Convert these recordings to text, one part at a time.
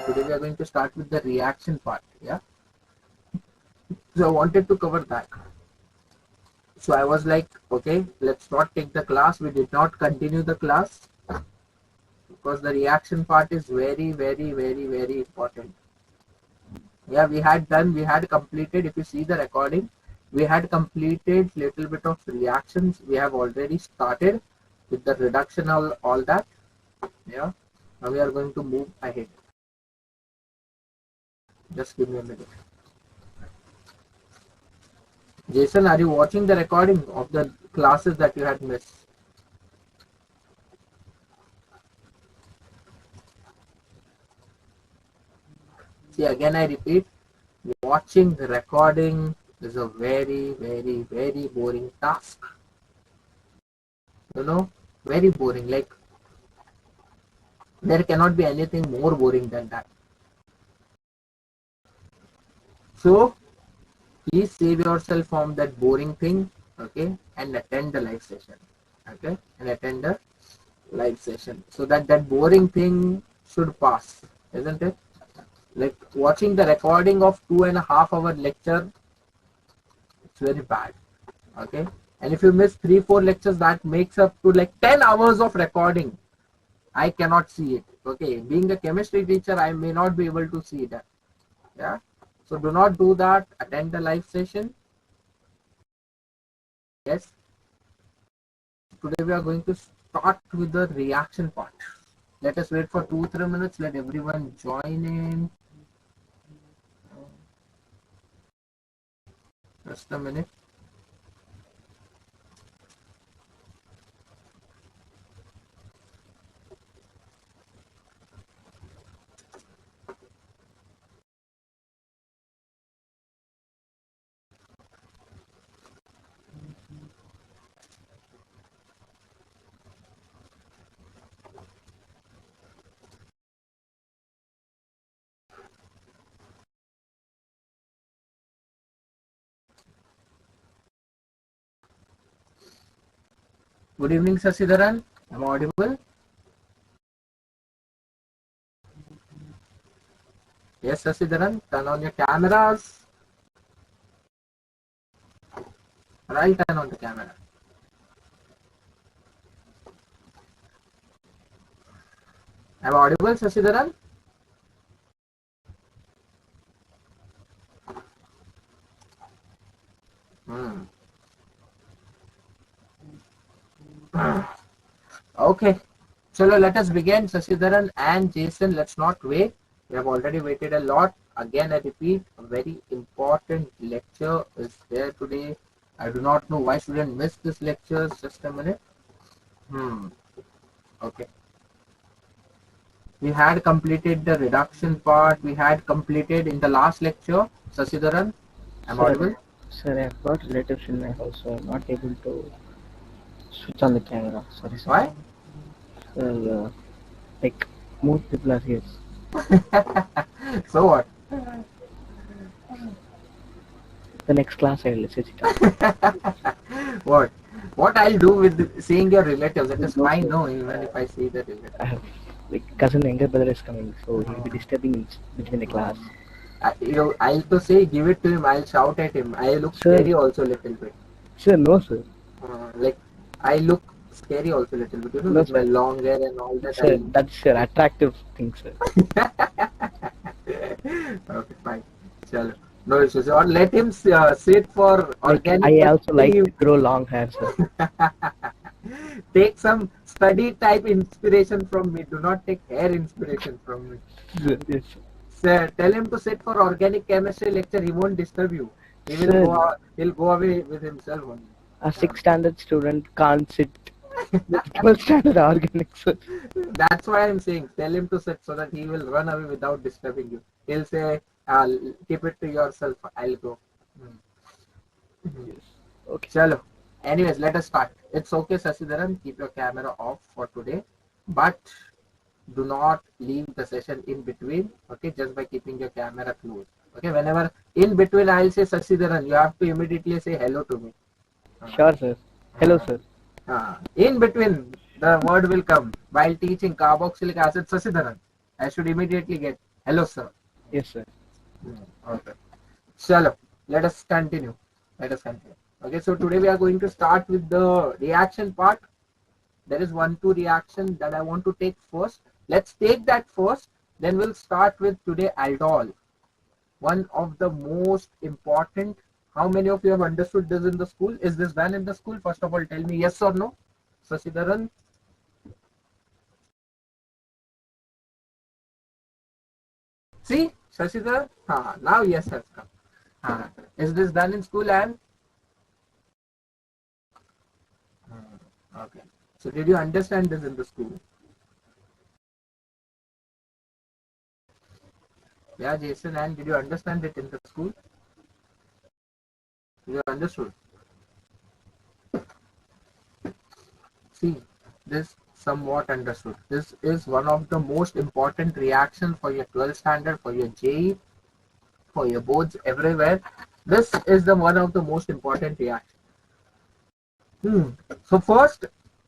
today we are going to start with the reaction part. Yeah. So I wanted to cover that. So I was like, okay, let's not take the class. We did not continue the class because the reaction part is very, very, very, very important. Yeah, we had completed, if you see the recording, we had completed little bit of reactions. We have already started with the reduction, all that. Yeah. Now we are going to move ahead. Just give me a minute. Jason, are you watching the recording of the classes that you had missed? See, again I repeat, watching the recording is a very, very, very boring task. You know, very boring. Like, there cannot be anything more boring than that. So, please save yourself from that boring thing, okay, and attend the live session, okay, and attend the live session so that boring thing should pass, isn't it? Like watching the recording of 2.5 hour lecture, it's very bad, okay, and if you miss 3-4 lectures, that makes up to like 10 hours of recording. I cannot see it, okay, being a chemistry teacher, I may not be able to see that. Yeah, so do not do that. Attend the live session. Yes, today we are going to start with the reaction part. Let us wait for 2-3 minutes. Let everyone join in. Just a minute. Good evening, Sasidaran. Am I audible? Yes, Sasidaran. Turn on your cameras. I'll turn on the camera. Am I audible, Sasidaran? Okay. So let us begin, Sasidaran and Jason. Let's not wait. We have already waited a lot. Again, I repeat, a very important lecture is there today. I do not know why students miss this lecture. Just a minute. Okay. We had completed the reduction part. We had completed in the last lecture. Sasidaran, am I audible? Sir, I've got relatives in my house, so I'm not able to switch on the camera. Sorry, sir. Why? Sir, like, most people are here. So what? The next class I will switch it on. What? What I'll do with seeing your relatives? It is fine, no, even if I see the relatives. I have, like, cousin younger brother is coming, so he'll be disturbing between the class. I'll to say, give it to him. I'll shout at him. I look Sir, scary also a little bit. Sir, no, sir. Like, I look scary also a little bit, you know, No, with sir. my long hair and all that. Sir, that's your attractive thing, sir. Okay, fine. Chalo. No issues. Or let him sit for organic. Like, I also like to grow long hair, sir. Take some study type inspiration from me. Do not take hair inspiration from me. Yes. Sir, tell him to sit for organic chemistry lecture. He won't disturb you. He will Sir, go. He'll go away with himself only. A 6th standard student can't sit with 12th standard organic, sir. That's why I'm saying, tell him to sit so that he will run away without disturbing you. He'll say, keep it to yourself. I'll go. Yes. Okay. Chalo. Anyways, let us start. It's okay, Sasidaran. Keep your camera off for today. But do not leave the session in between. Okay, just by keeping your camera closed. Okay, whenever in between I'll say Sasidaran, you have to immediately say hello to me. Sure, sir. Hello, sir. In between, the word will come while teaching carboxylic acid Sasidaran. I should immediately get Hello, sir. Yes, sir. Okay. Chalo, let us continue. Let us continue. Okay, so today we are going to start with the reaction part. There is one, two reaction that I want to take first. Let's take that first. Then we'll start with today aldol. One of the most important. How many of you have understood this in the school? Is this done in the school? First of all, tell me yes or no. Sasidaran. See, Sasidaran. Now yes has come. Is this done in school and okay. So did you understand this in the school? Yeah, Jason, and did you understand it in the school? You understood. See, this somewhat understood. This is one of the most important reaction for your 12th standard, for your JE, for your boards, everywhere. This is the one of the most important reaction. So first,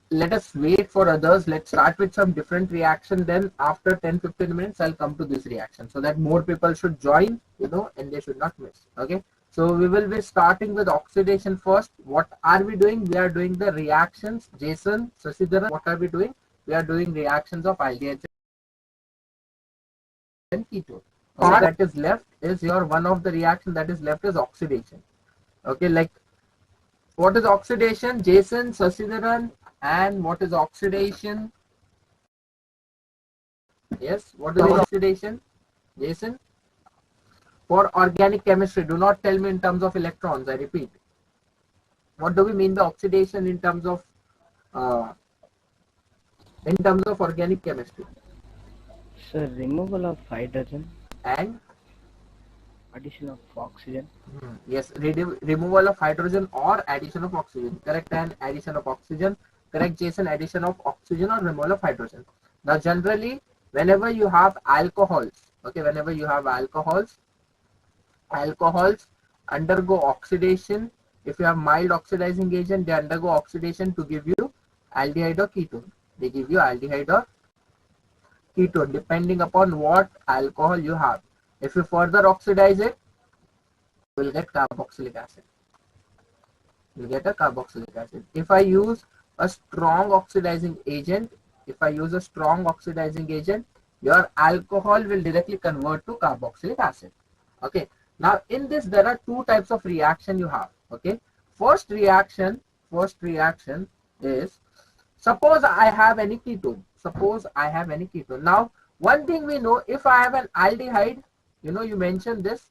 let us wait for others. Let's start with some different reaction. Then after 10-15 minutes, I'll come to this reaction so that more people should join, and they should not miss. Okay. So we will be starting with oxidation first. What are we doing? We are doing the reactions. Jason, Sasidharan, what are we doing? We are doing reactions of aldehydes and ketone. Part that is left is your one of the reaction that is left is oxidation. Okay, like what is oxidation? Jason, Sasidharan, and what is oxidation? Yes, what is oxidation? Jason? For organic chemistry, do not tell me in terms of electrons, I repeat. What do we mean by oxidation uh, in terms of organic chemistry? Sir, removal of hydrogen, And addition of oxygen. yes, removal of hydrogen or addition of oxygen. Correct, and addition of oxygen. Correct, Jason, addition of oxygen or removal of hydrogen. Now, generally, whenever you have alcohols, okay, whenever you have alcohols undergo oxidation. If you have mild oxidizing agent, they undergo oxidation to give you aldehyde or ketone. They give you aldehyde or ketone depending upon what alcohol you have. If you further oxidize it, you will get carboxylic acid. You get a carboxylic acid. If I use a strong oxidizing agent, your alcohol will directly convert to carboxylic acid. Okay. Now in this there are two types of reaction you have. Okay. First reaction is, suppose I have any ketone. Now one thing we know, if I have an aldehyde, you mentioned this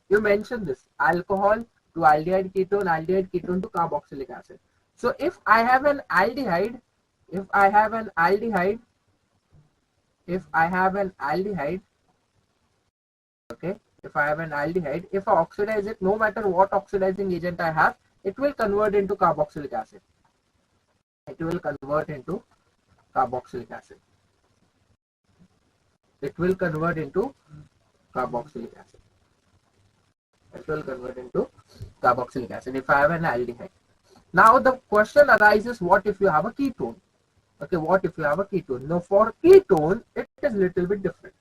alcohol to aldehyde ketone to carboxylic acid. So if I have an aldehyde, if I have an aldehyde, okay, if I oxidize it, no matter what oxidizing agent I have, it will convert into carboxylic acid. It will convert into carboxylic acid. It will convert into carboxylic acid. It will convert into carboxylic acid if I have an aldehyde. Now the question arises, what if you have a ketone? Okay, what if you have a ketone? Now for ketone, it is little bit different.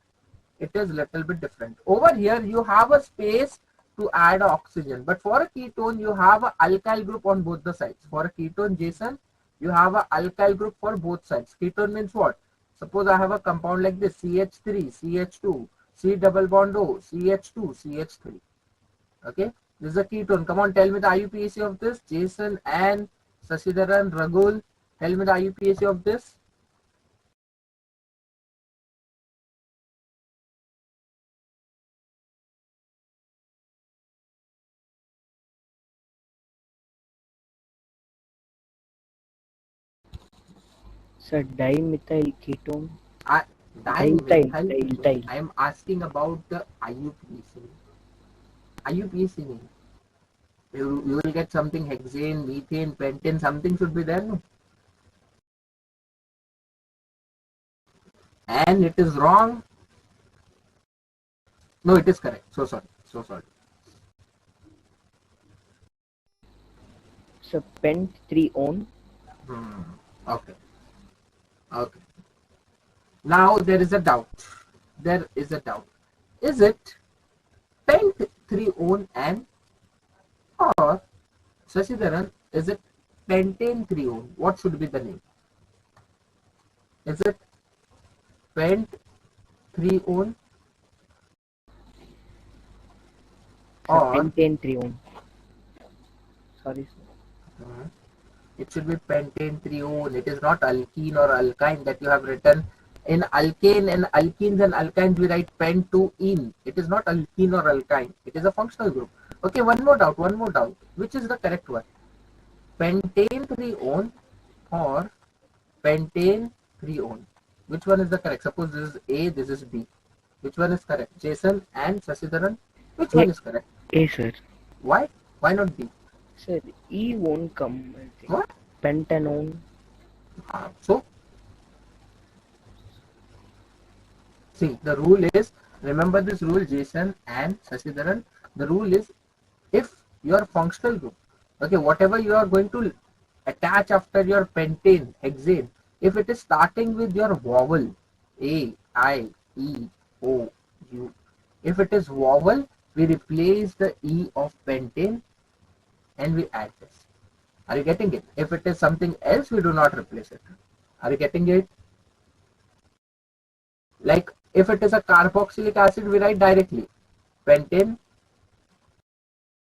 Over here, you have a space to add oxygen, but for a ketone, you have an alkyl group on both the sides. For a ketone, Jason, you have an alkyl group for both sides. Ketone means what? Suppose I have a compound like this: CH3, CH2, C double bond O, CH2, CH3. Okay, this is a ketone. Come on, tell me the IUPAC of this. Jason and Sasidharan, Ragul, tell me the IUPAC of this. Sir, dimethyl ketone. I, Dimethyl, dimethyl ketone. dimethyl. I am asking about the IUPAC. IUPAC name. You will get something hexane, methane, pentane, something should be there, no? And it is wrong. No, it is correct. So sorry. So sorry. Sir, pent 3-on. Okay. Okay. Now there is a doubt. There is a doubt. Is it pent-3-one and or Sashidharan, is it pentane-3-one? What should be the name? Is it pent-3-one Sir, or pentane 3-1. Sorry, sir. uh, it should be pentane-3-one? It is not alkene or alkyne that you have written. In alkane and alkenes and alkynes we write pent-2-ene. It is not alkene or alkyne. It is a functional group. Okay, one more doubt, one more doubt. Which is the correct one? Pentane-3-one or pentane-3-one? Which one is the correct? Suppose this is A, this is B. Which one is correct? Jason and Sashidharan. Which A, one is correct? A, sir. Why? Why not B? Sir, E won't come, I think. What? Pentanone. So, see, the rule is, remember this rule, Jason and Sashidharan. The rule is, if your functional group, okay, whatever you are going to attach after your pentane, hexane, if it is starting with your vowel, A, I, E, O, U, if it is vowel, we replace the E of pentane and we add this. Are you getting it? If it is something else, we do not replace it. Are you getting it? Like if it is a carboxylic acid, we write directly pentane,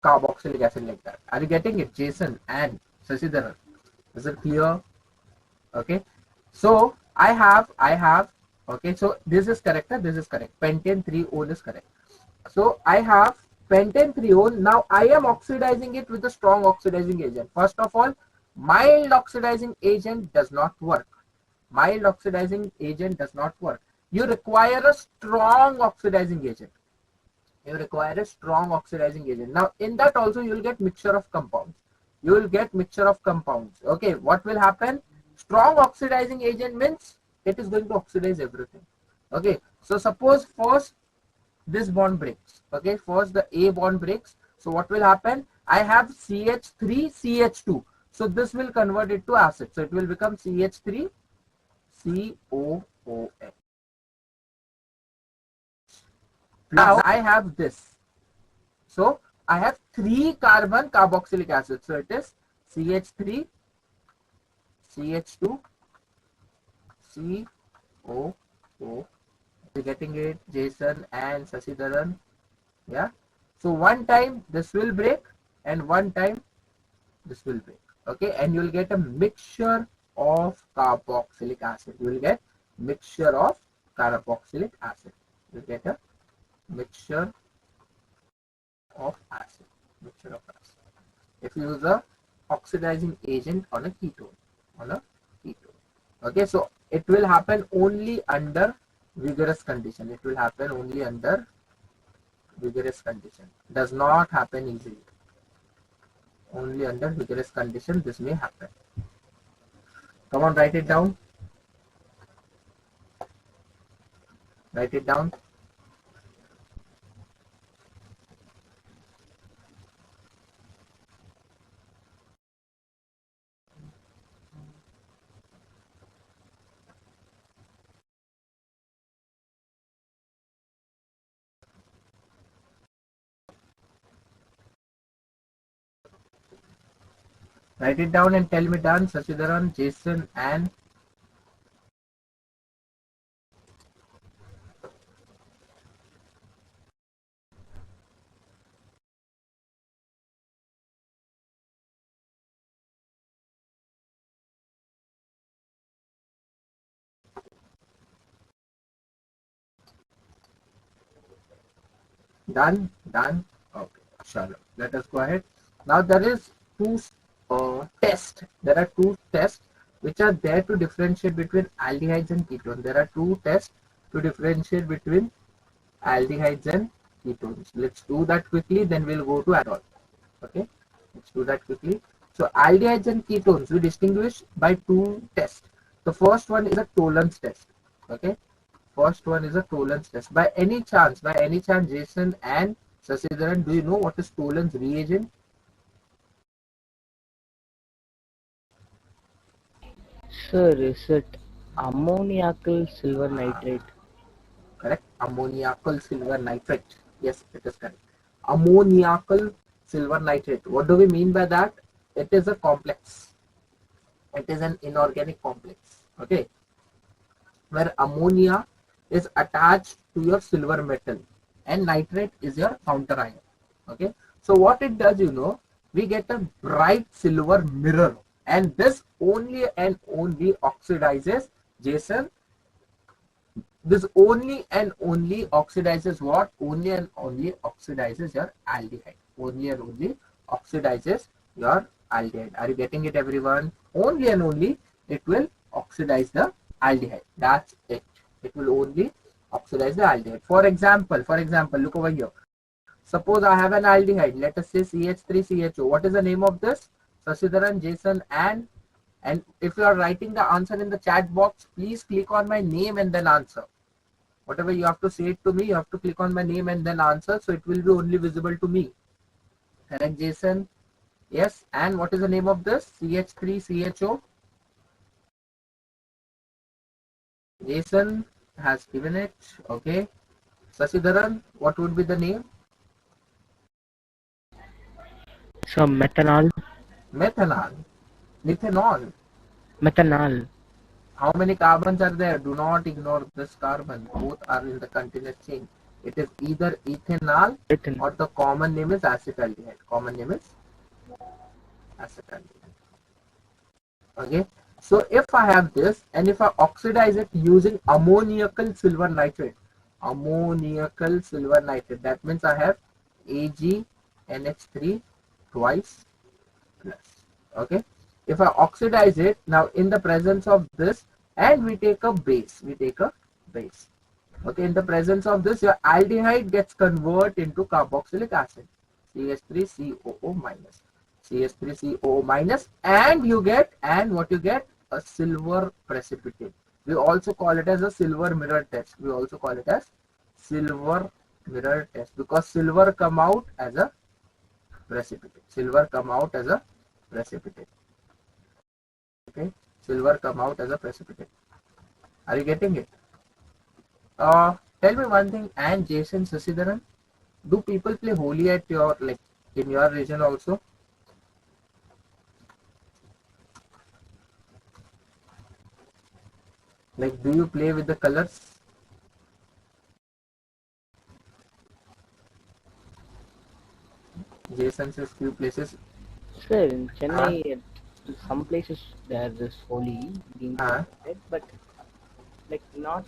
carboxylic acid, like that. Are you getting it, Jason and Sashidharan? Is it clear? Okay. So I have. Okay. So this is correct. This is correct. Pentane-3-one is correct. So I have pentane-3-one. Now I am oxidizing it with a strong oxidizing agent. First of all, mild oxidizing agent does not work. Mild oxidizing agent does not work. You require a strong oxidizing agent. You require a strong oxidizing agent. Now in that also you will get mixture of compounds. You will get mixture of compounds. Okay, what will happen? Strong oxidizing agent means it is going to oxidize everything. Okay, so suppose first this bond breaks. Okay, first the A bond breaks. So what will happen? I have CH3, CH2. So this will convert it to acid. So it will become CH3, COOH. Now I have this. So I have 3 carbon carboxylic acid. So it is CH3, CH2, COOH. You getting it, Jason and Sashidharan? Yeah. So one time this will break and one time this will break. Okay, and you will get a mixture of carboxylic acid. You will get mixture of carboxylic acid. You get a mixture of acid. Mixture of acid. If you use a oxidizing agent on a ketone. On a ketone. Okay, so it will happen only under vigorous condition. It will happen only under vigorous condition. Does not happen easily. Only under vigorous condition this may happen. Come on, write it down. Write it down. Write it down and tell me done. Sashidharan, Jason, and done. Done. Okay, sure. Let us go ahead. Now there is two tests. There are two tests which are there to differentiate between aldehydes and ketones. There are two tests to differentiate between aldehydes and ketones. Let's do that quickly. Then we'll go to Aldol. Okay, let's do that quickly. So aldehydes and ketones we distinguish by two tests. The first one is a Tollens test. Okay, first one is a Tollens test. By any chance, Jason and Sashidharan, do you know what is Tollens reagent? Sir, is it ammoniacal silver nitrate? Correct. Ammoniacal silver nitrate. Yes, it is correct. Ammoniacal silver nitrate. What do we mean by that? It is a complex. It is an inorganic complex. Okay, where ammonia is attached to your silver metal and nitrate is your counter ion. Okay, so what it does, we get a bright silver mirror, and this only and only oxidizes, Jason, this only and only oxidizes what? Only and only oxidizes your aldehyde. Only and only oxidizes your aldehyde. Are you getting it, everyone? Only and only it will oxidize the aldehyde. That's it. It will only oxidize the aldehyde. For example, look over here. Suppose I have an aldehyde. Let us say CH3CHO. What is the name of this? Sasidharan, Jason, and if you are writing the answer in the chat box, please click on my name and then answer. Whatever you have to say it to me, you have to click on my name and then answer, so it will be only visible to me. Correct, Jason? Yes. And what is the name of this? CH3CHO. Jason has given it. Okay. Sasidharan, what would be the name? So methanol. Methanol. Methanol. Methanol. How many carbons are there? Do not ignore this carbon. Both are in the continuous chain. It is either ethanol Ethan. or the common name is acetaldehyde. Common name is acetaldehyde. Okay. So if I have this and if I oxidize it using ammoniacal silver nitrate, that means I have AgNH3 twice plus. Okay. If I oxidize it now in the presence of this and we take a base, okay, in the presence of this your aldehyde gets converted into carboxylic acid, CH3COO minus, CH3COO minus, and what you get, a silver precipitate. We also call it as a silver mirror test. Because silver come out as a precipitate. Okay, silver come out as a precipitate. Are you getting it? Tell me one thing, and Jason, Sasidharan, do people play Holi at your, like, in your region also? Like, do you play with the colors? Jason says few places. Sir, in Uh, Chennai, some places there is Holi being uh, celebrated, but like not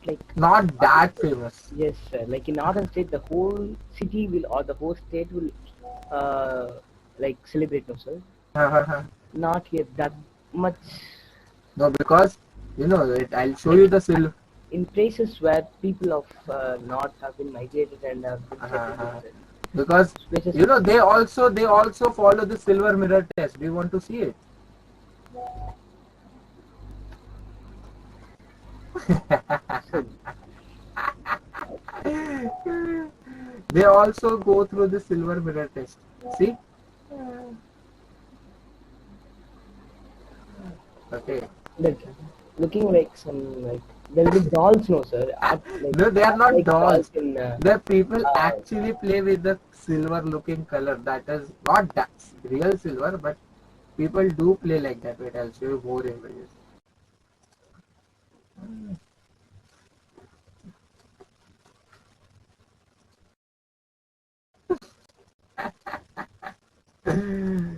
like Not that famous. yes, sir. Like in northern state, the whole city will or the whole state will like celebrate, no, sir. Not yet that much. No, because I'll show you the silver. In places where people of north have been migrated and have been settled in Because places. they also follow the silver mirror test. Do you want to see it? So, They also go through the silver mirror test. See? Okay. like looking like some like there will be dolls, no, sir. Like No, they are not like dolls dolls. in The people actually play with the silver looking color. That is not that real silver, but people do play like that. Wait, I'll show you more images.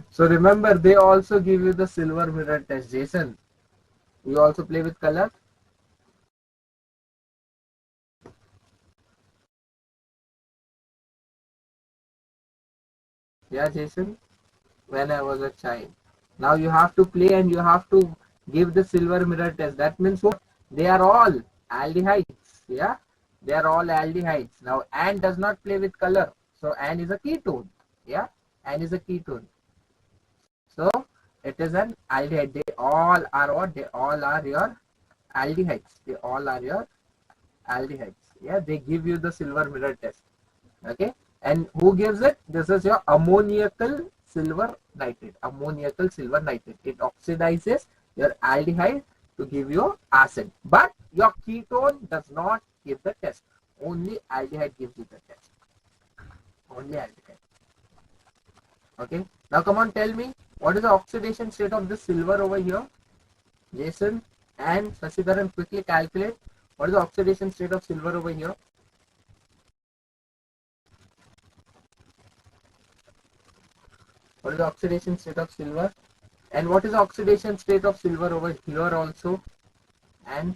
So remember, they also give you the silver mirror test. Jason, you also play with color? Yeah, Jason, when I was a child. Now you have to play and you have to give the silver mirror test. That means what? They are all aldehydes. Yeah, they are all aldehydes. Now, N does not play with color. So, N is a ketone. Yeah, N is a ketone. So, it is an aldehyde. They all are what? They all are your aldehydes. They all are your aldehydes. Yeah, they give you the silver mirror test. Okay, and who gives it? This is your ammoniacal silver nitrate. It oxidizes your aldehyde to give you acid, but your ketone does not give the test. Only aldehyde gives you the test. Only aldehyde. Okay. Now come on, tell me what is the oxidation state of this silver over here? Jason and Sasidharan, quickly calculate what is the oxidation state of silver over here. What is the oxidation state of silver? And what is the oxidation state of silver over here also? And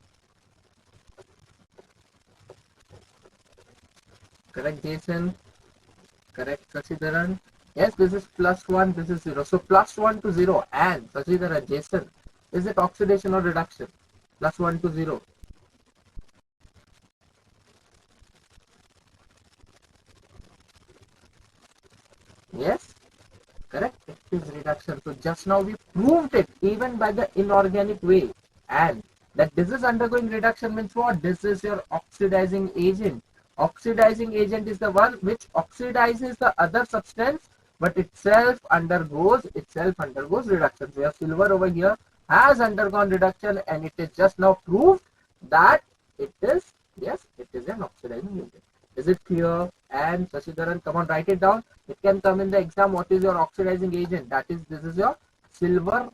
correct, Jason. Correct, Sasidharan. Yes, this is +1, this is 0. So +1 to 0 and Sasidharan, Jason, is it oxidation or reduction? +1 to 0. Yes, correct. It is reduction. So just now we proved it even by the inorganic way. And that this is undergoing reduction means what? This is your oxidizing agent. Oxidizing agent is the one which oxidizes the other substance, but itself undergoes reduction. So your silver over here has undergone reduction, and it is just now proved that it is, yes, it is an oxidizing agent. Is it clear? And Sasidharan, come on, write it down. It can come in the exam. What is your oxidizing agent? That is, this is your silver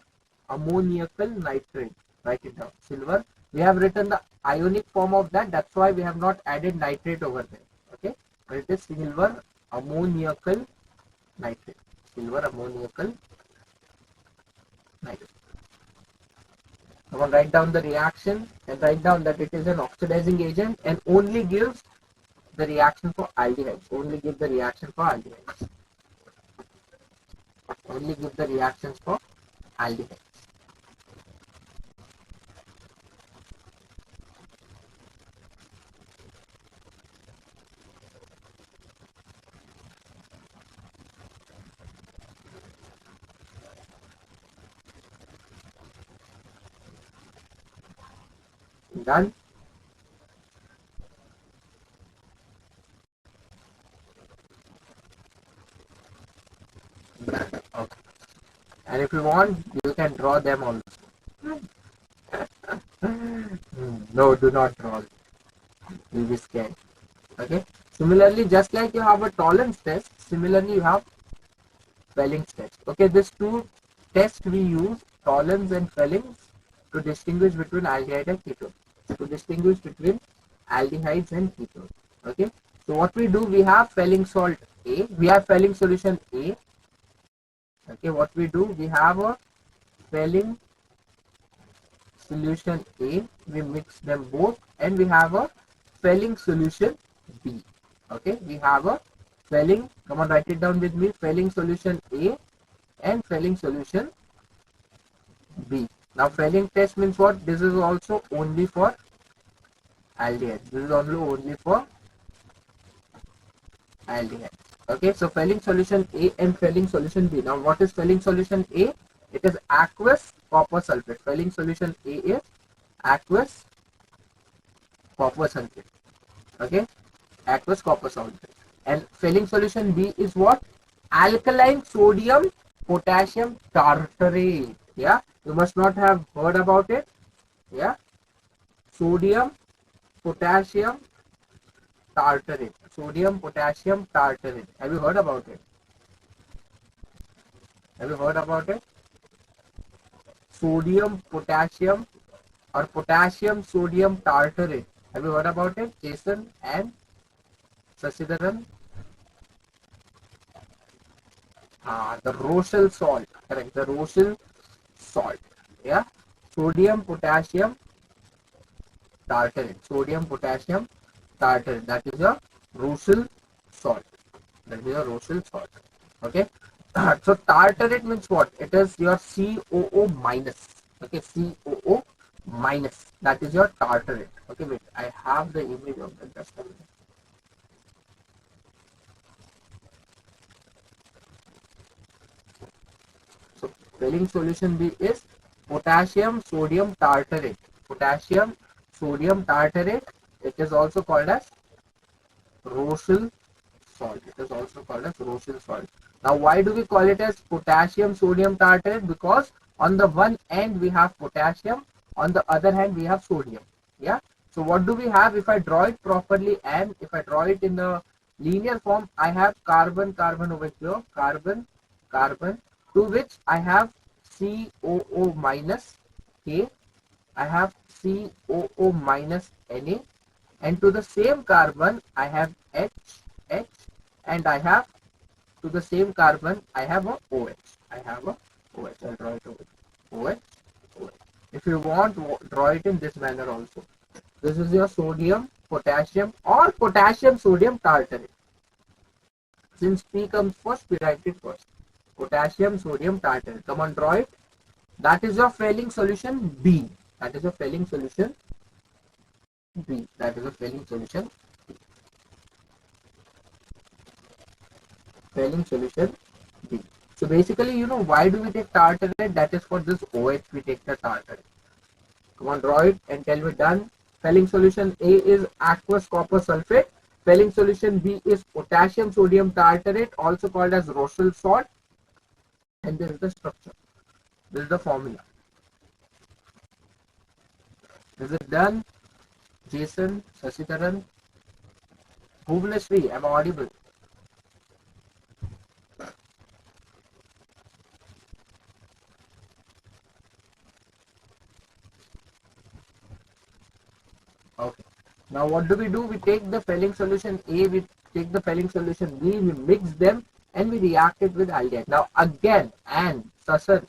ammoniacal nitrate. Write it down. Silver. We have written the ionic form of that. That's why we have not added nitrate over there. Okay. But it is silver ammoniacal nitrate. Silver ammoniacal nitrate. Come on, write down the reaction and write down that it is an oxidizing agent and only gives the reaction for aldehydes. Only give the reaction for aldehydes. Only give the reactions for aldehydes. Done. Okay. And if you want, you can draw them also. No, do not draw. You'll be scared. Okay. Similarly, just like you have a Tollens test, similarly you have Fenling test. Okay, these two tests we use, Tollens and Fenling, to distinguish between aldehyde and ketone. To distinguish between aldehydes and ketones. Okay. So what we do, we have Fenling salt A, we have Fenling solution A. Okay, what we do, we have a Fenling solution A, we mix them both, and we have a Fenling solution B. Okay, we have a Fenling, come on, write it down with me, Fenling solution A and Fenling solution B. Now Fenling test means what? This is also only for aldehydes. This is only for aldehydes. Okay, so Fenling solution A and Fenling solution B. Now what is Fenling solution A? It is aqueous copper sulfate. Fenling solution A is aqueous copper sulfate. Okay, aqueous copper sulfate. And Fenling solution B is what? Alkaline sodium potassium tartrate. Yeah, you must not have heard about it. Yeah, sodium potassium tartrate. Sodium potassium tartrate. Have you heard about it? Have you heard about it? Sodium potassium or potassium sodium tartrate. Have you heard about it, Jason and Sasidharan? The Rochelle salt. Correct. The Rochelle salt. Yeah. Sodium potassium tartrate. Sodium potassium tartrate. That is a Rochelle salt. That is a Rochelle salt. Okay. So tartrate means what? It is your COO minus. Okay, COO minus. That is your tartrate. Okay, wait. I have the image of the just a minute. So Fenling solution B is potassium sodium tartrate. Potassium sodium tartrate. It is also called as Rochelle salt. It is also called as Rochelle salt. Now, why do we call it as potassium sodium tartrate? Because on the one end we have potassium, on the other hand we have sodium. Yeah. So what do we have if I draw it properly, and if I draw it in the linear form? I have carbon, carbon over here, carbon, carbon, to which I have COO minus K, I have COO minus Na, and to the same carbon I have H, H, and I have to the same carbon I have a OH. I have a OH. I'll draw it over OH, OH. If you want, draw it in this manner also. This is your sodium, potassium, or potassium sodium tartrate. Since P comes first, we write it first. Potassium sodium tartrate. Come on, draw it. That is your Fenling solution B. That is your Fenling solution B. That is your Fenling solution. Fenling solution B. So basically, you know, why do we take tartrate? That is for this OH we take the tartrate. Come on, draw it and tell me done. Fenling solution A is aqueous copper sulfate. Fenling solution B is potassium sodium tartrate, also called as Rochelle salt. And this is the structure. This is the formula. Is it done? Jason, Sasitharan, Bhuvaneshri, am I audible? Okay. Now what do? We take the Fenling solution A, we take the Fenling solution B, we mix them and we react it with aldehyde. Now again, and Sasan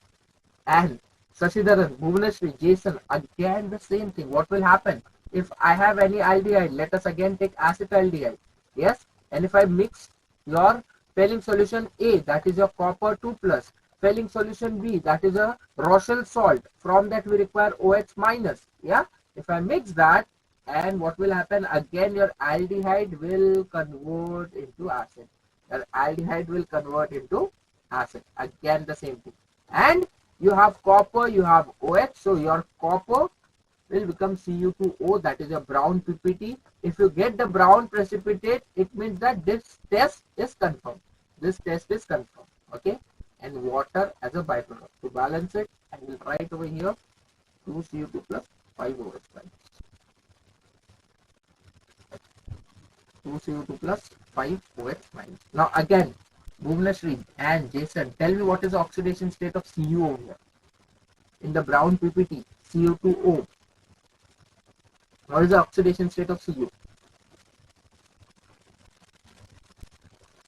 and Sashidharan, Bhuvaneshri, Jason, again the same thing. What will happen? If I have any aldehyde, let us again take acetaldehyde. Yes, and if I mix your Fenling solution A, that is your copper 2 plus, Fenling solution B, that is a Rochelle salt, from that we require OH minus. Yeah, if I mix that, and what will happen? Again your aldehyde will convert into acid. Your aldehyde will convert into acid. Again the same thing. And you have copper, you have OH, so your copper will become Cu2O, that is a brown PPT. If you get the brown precipitate, it means that this test is confirmed. This test is confirmed. Okay, and water as a byproduct. To balance it, I will write over here 2Cu2 plus 5OH minus. 2Cu2 plus 5OH minus. Now again, Bhuvaneshri and Jason, tell me what is the oxidation state of Cu over here? In the brown PPT, Cu2O. What is the oxidation state of Cu?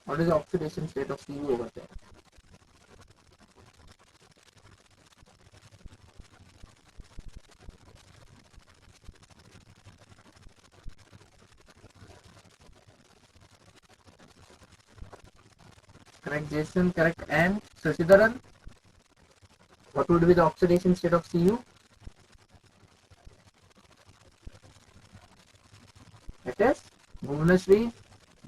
What is the oxidation state of Cu over there? Correct, Jason, correct. And Sashidharan, what would be the oxidation state of Cu? It is Bhuvaneshri,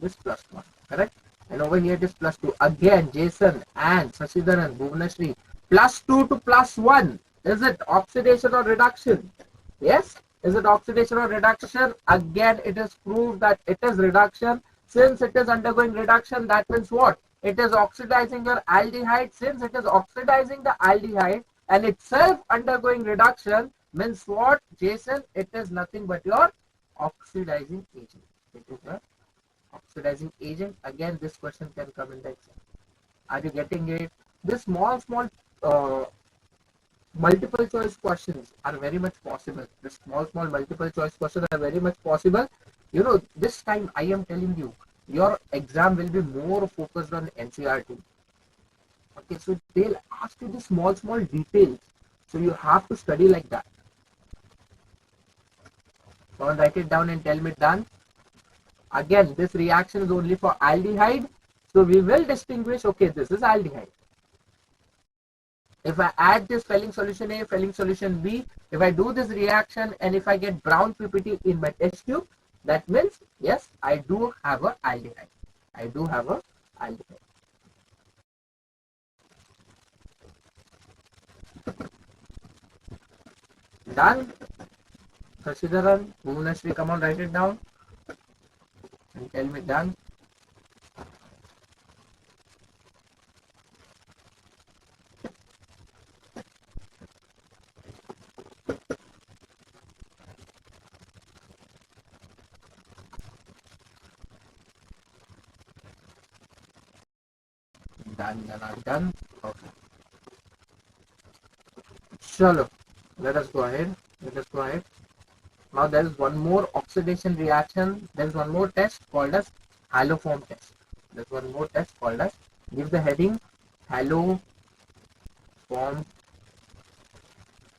this plus 1, correct? And over here it is plus 2. Again, Jason and Sashidharan, Bhuvaneshri, plus 2 to plus 1. Is it oxidation or reduction? Yes. Is it oxidation or reduction? Again, it is proved that it is reduction. Since it is undergoing reduction, that means what? It is oxidizing your aldehyde. Since it is oxidizing the aldehyde and itself undergoing reduction, means what, Jason? It is nothing but your oxidizing agent. It is a oxidizing agent. Again, this question can come in the exam. Are you getting it? This small uh, multiple choice questions are very much possible. The small multiple choice questions are very much possible. You know, this time I am telling you, your exam will be more focused on NCRT. Okay, so they'll ask you the small details. So you have to study like that. So I'll write it down and tell me done. Again, this reaction is only for aldehyde. So we will distinguish, okay, this is aldehyde. If I add this Fenling solution A, Fenling solution B, if I do this reaction and if I get brown PPT in my test tube, that means, yes, I do have a aldehyde. I do have a aldehyde. Done. Sashidharan, Bhuvaneshri, come on, write it down and tell me done. Done. Okay. Chalo. Let us go ahead. Now there is one more oxidation reaction. There is one more test called as haloform test. There's one more test called as, give the heading, haloform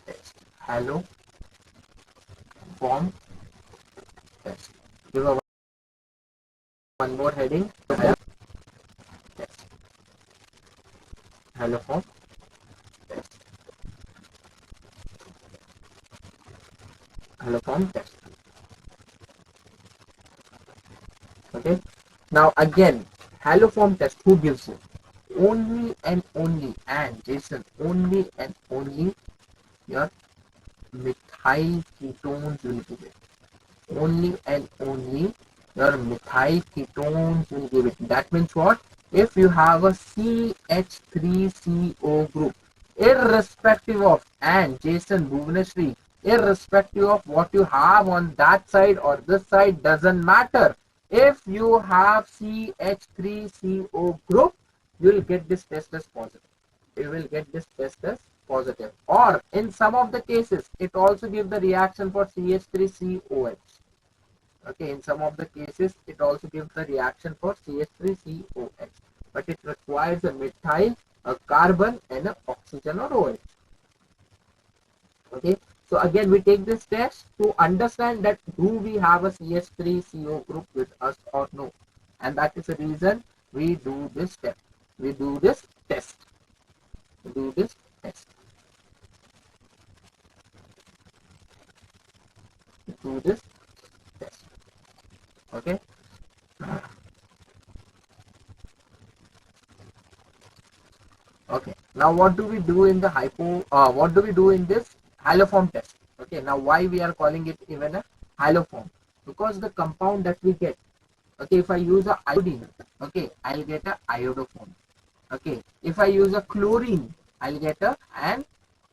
test. Haloform test. Give a one more heading. Test. Haloform test. Haloform test. Okay. Now again, haloform test. Who gives it? Only and only, and Jason, only and only your methyl ketones will give it. Only and only your methyl ketones will give it. That means what? If you have a CH3CO group, irrespective of, and Jason, Bhuvaneshri, irrespective of what you have on that side or this side, doesn't matter. If you have CH3CO group, you will get this test as positive. Or in some of the cases, it also gives the reaction for CH3COH. Okay, in some of the cases, it also gives the reaction for CH3COH. But it requires a methyl, a carbon, and an oxygen or OH. Okay, so again, we take this test to understand that do we have a CH3CO group with us or no. And that is the reason we do this step. We do this test. Okay. Okay. Now what do we do in the what do we do in this haloform test? Okay. Now why we are calling it even a haloform? Because the compound that we get, okay, if I use a iodine, okay, I'll get a iodoform. Okay. If I use a chlorine, I'll get an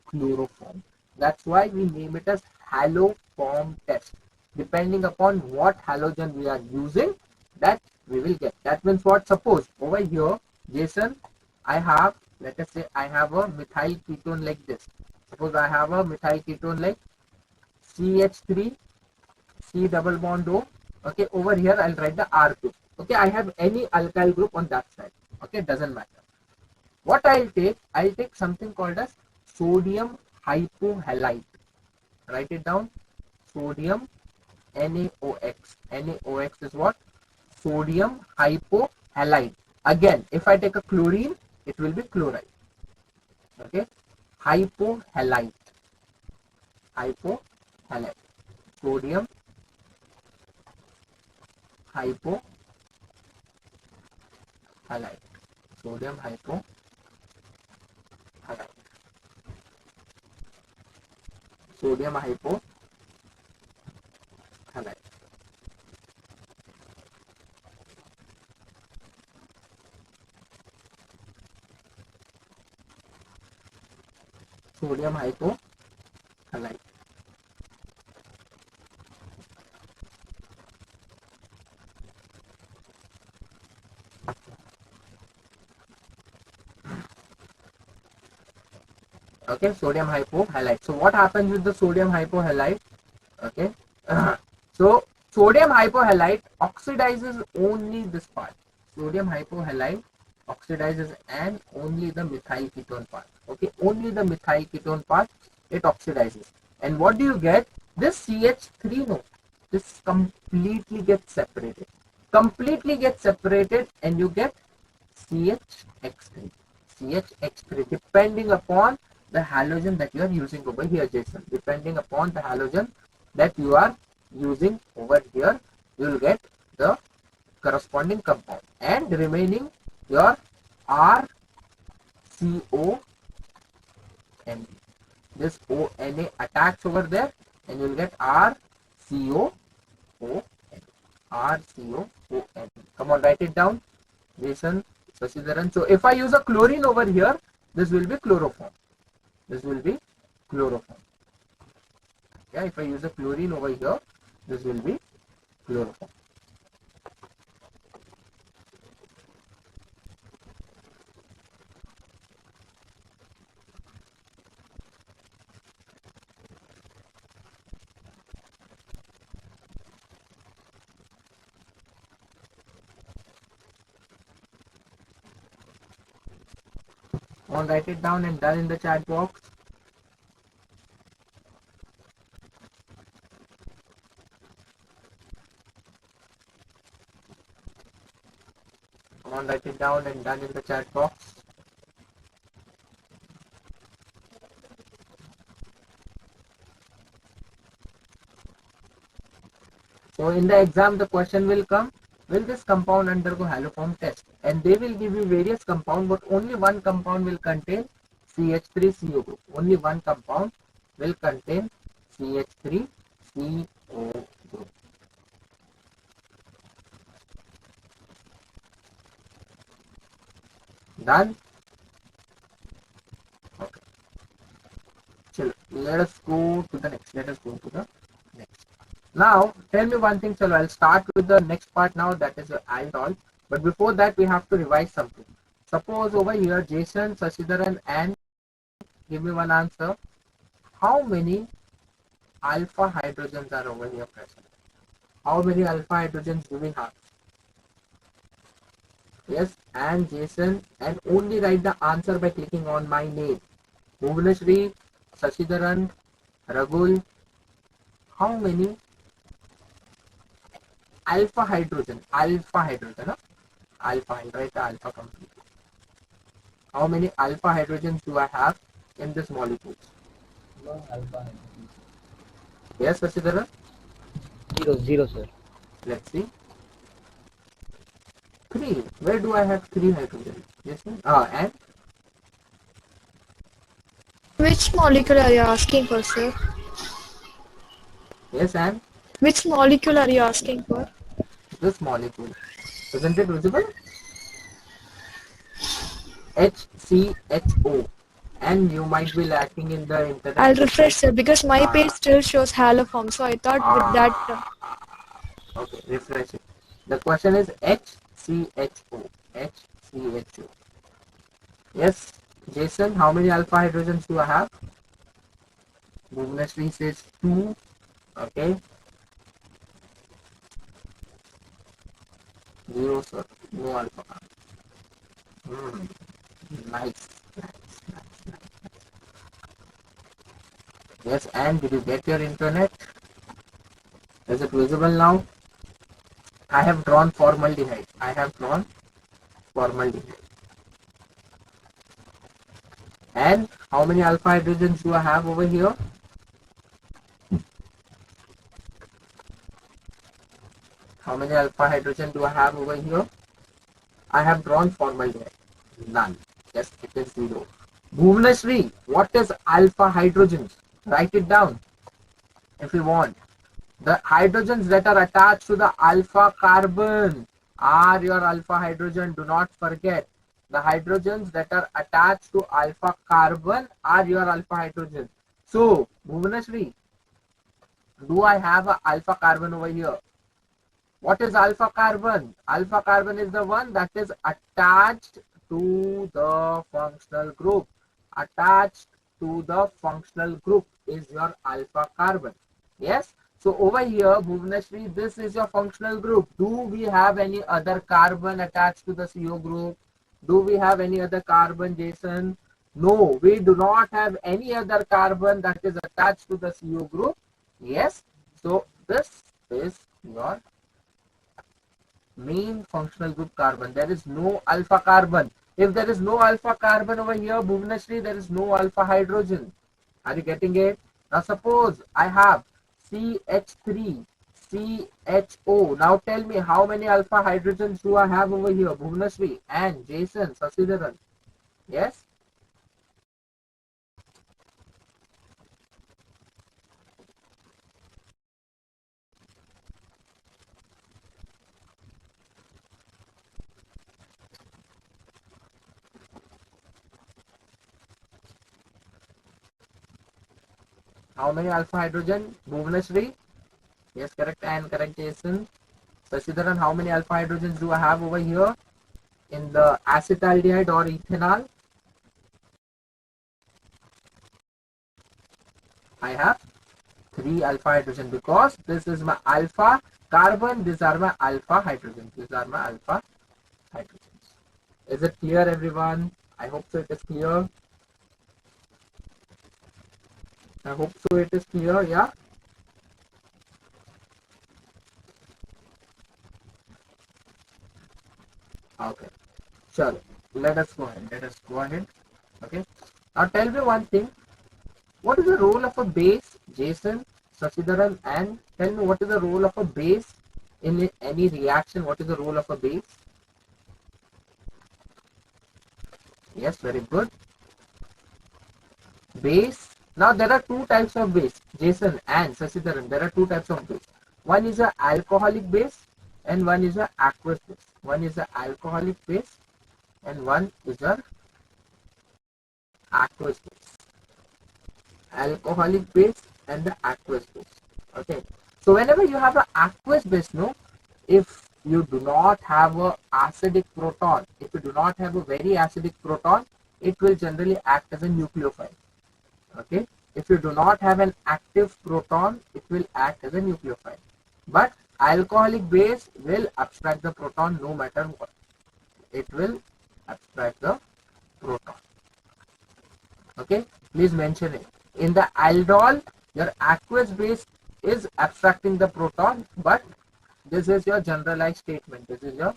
chloroform. That's why we name it as haloform test. Depending upon what halogen we are using, that we will get. That means what? Suppose over here, Jason, I have, let us say I have a methyl ketone like this. Suppose I have a methyl ketone like CH3, C double bond O. Okay, over here I'll write the R group. Okay, I have any alkyl group on that side. Okay, doesn't matter. What I'll take something called as sodium hypohalite. Write it down. Sodium NaOX. NaOX is what? Sodium hypohalite. Again, if I take a chlorine, it will be chloride. Okay, hypohalite. Sodium hypohalite. Sodium hypohalite. Sodium hypohalite. Sodium hypohalite. Okay, sodium hypohalite. So what happens with the sodium hypohalite? Okay, so sodium hypohalite oxidizes only this part. Sodium hypohalite oxidizes and only the methyl ketone part. Okay, only the methyl ketone part it oxidizes. And what do you get? This CH3, no, this completely gets separated. And you get CHX3. CHX3 depending upon the halogen that you are using over here, Jason. Depending upon the halogen that you are using over here, you will get the corresponding compound. And remaining your RCONA. This ONA attacks over there and you will get RCOON. RCOON. Come on, write it down, Jason, Sasidaran. So if I use a chlorine over here, this will be chloroform. Yeah, if I use a chlorine over here, this will be chloroform. . Come on, write it down and done in the chat box. Come on, write it down and done in the chat box. So in the exam, the question will come, will this compound undergo haloform test? And they will give you various compounds, but only one compound will contain CH3CO group. Only one compound will contain CH3CO group. Done? Okay. So let us go to the next. Let us go to the next. Now, tell me one thing, Chalo. I'll start with the next part now, that is aldol. But before that, we have to revise something. Suppose over here, Jason, Sashidharan, and give me one answer. How many alpha hydrogens are over here present? How many alpha hydrogens do we have? Yes, and Jason, and only write the answer by clicking on my name. Bhuvaneshri, Sashidharan, Ragul. How many alpha hydrogen? Alpha hydrogen, huh? Alpha, write the alpha completely. How many alpha hydrogens do I have in this molecule? No alpha hydrogen. Yes, Sashidharan? Zero, sir. Let's see. 3. Where do I have 3 hydrogen? Yes, and? Which molecule are you asking for, sir? Yes, and? Which molecule are you asking for? This molecule. Isn't it visible? HCHO. And you might be lacking in the internet. I'll refresh, sir, because my page still shows haloform, so I thought with that. Okay, refresh it. The question is HCHO. HCHO. Yes, Jason, how many alpha hydrogens do I have? Bhuvaneshri says 2. Okay. 0, sir. No alpha. Nice. Yes, and did you get your internet? Is it visible now? I have drawn formaldehyde. I have drawn formaldehyde. And how many alpha hydrogens do I have over here? How many alpha hydrogen do I have over here? I have drawn formaldehyde. None. Yes, it is 0. Bhuvaneshri, what is alpha hydrogens? Write it down if you want. The hydrogens that are attached to the alpha carbon are your alpha hydrogen. Do not forget. The hydrogens that are attached to alpha carbon are your alpha hydrogen. So, Bhuvaneshri, do I have an alpha carbon over here? What is alpha carbon? Alpha carbon is the one that is attached to the functional group. Attached to the functional group is your alpha carbon. Yes? So over here, Bhuvaneshri, this is your functional group. Do we have any other carbon attached to the CO group? Do we have any other carbon, Jason? No, we do not have any other carbon that is attached to the CO group. Yes? So this is your main functional group carbon. There is no alpha carbon. If there is no alpha carbon over here, Bhuvaneshri, there is no alpha hydrogen. Are you getting it? Now suppose I have CH3, CHO. Now tell me how many alpha hydrogens do I have over here? Bhuvaneshri and Jason, Sasidaran. Yes? How many alpha hydrogen? Bhuvaneshri? Yes, correct, and correct, Jason. Sasidaran, how many alpha hydrogens do I have over here in the acetaldehyde or ethanol? I have 3 alpha hydrogen because this is my alpha carbon. These are my alpha hydrogens. These are my alpha hydrogens. Is it clear, everyone? I hope so it is clear. I hope so it is clear. Yeah. Okay. Sure. Let us go ahead. Let us go ahead. Okay. Now tell me one thing. What is the role of a base, Jason, Sasidharan, and tell me what is the role of a base in any reaction? What is the role of a base? Yes, very good. Base. Now there are two types of base, Jason and Sasidharan. There are two types of base. One is a alcoholic base and one is a aqueous base. One is a alcoholic base and one is a aqueous base. Alcoholic base and the aqueous base. Okay. So whenever you have an aqueous base, no, if you do not have a acidic proton, if you do not have a very acidic proton, it will generally act as a nucleophile. Okay. If you do not have an active proton, it will act as a nucleophile. But alcoholic base will abstract the proton no matter what. It will abstract the proton. Okay, please mention it. In the aldol, your aqueous base is abstracting the proton, but this is your generalized statement. This is your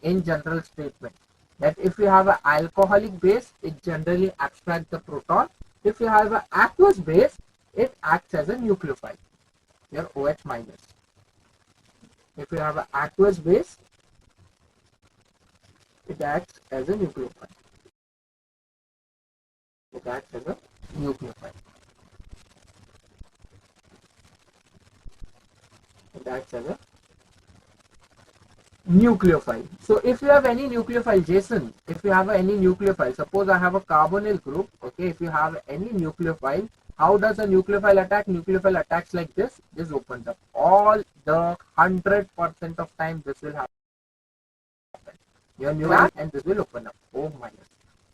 in general statement that if you have an alcoholic base, it generally abstracts the proton. If you have an aqueous base, it acts as a nucleophile, your OH minus. If you have an aqueous base, it acts as a nucleophile. It acts as a nucleophile. It acts as a nucleophile. So if you have any nucleophile, Jason, if you have any nucleophile, suppose I have a carbonyl group, okay, if you have any nucleophile, how does a nucleophile attack? Nucleophile attacks like this opens up. All the 100% of time this will happen. Your nucleophile and this will open up, O minus.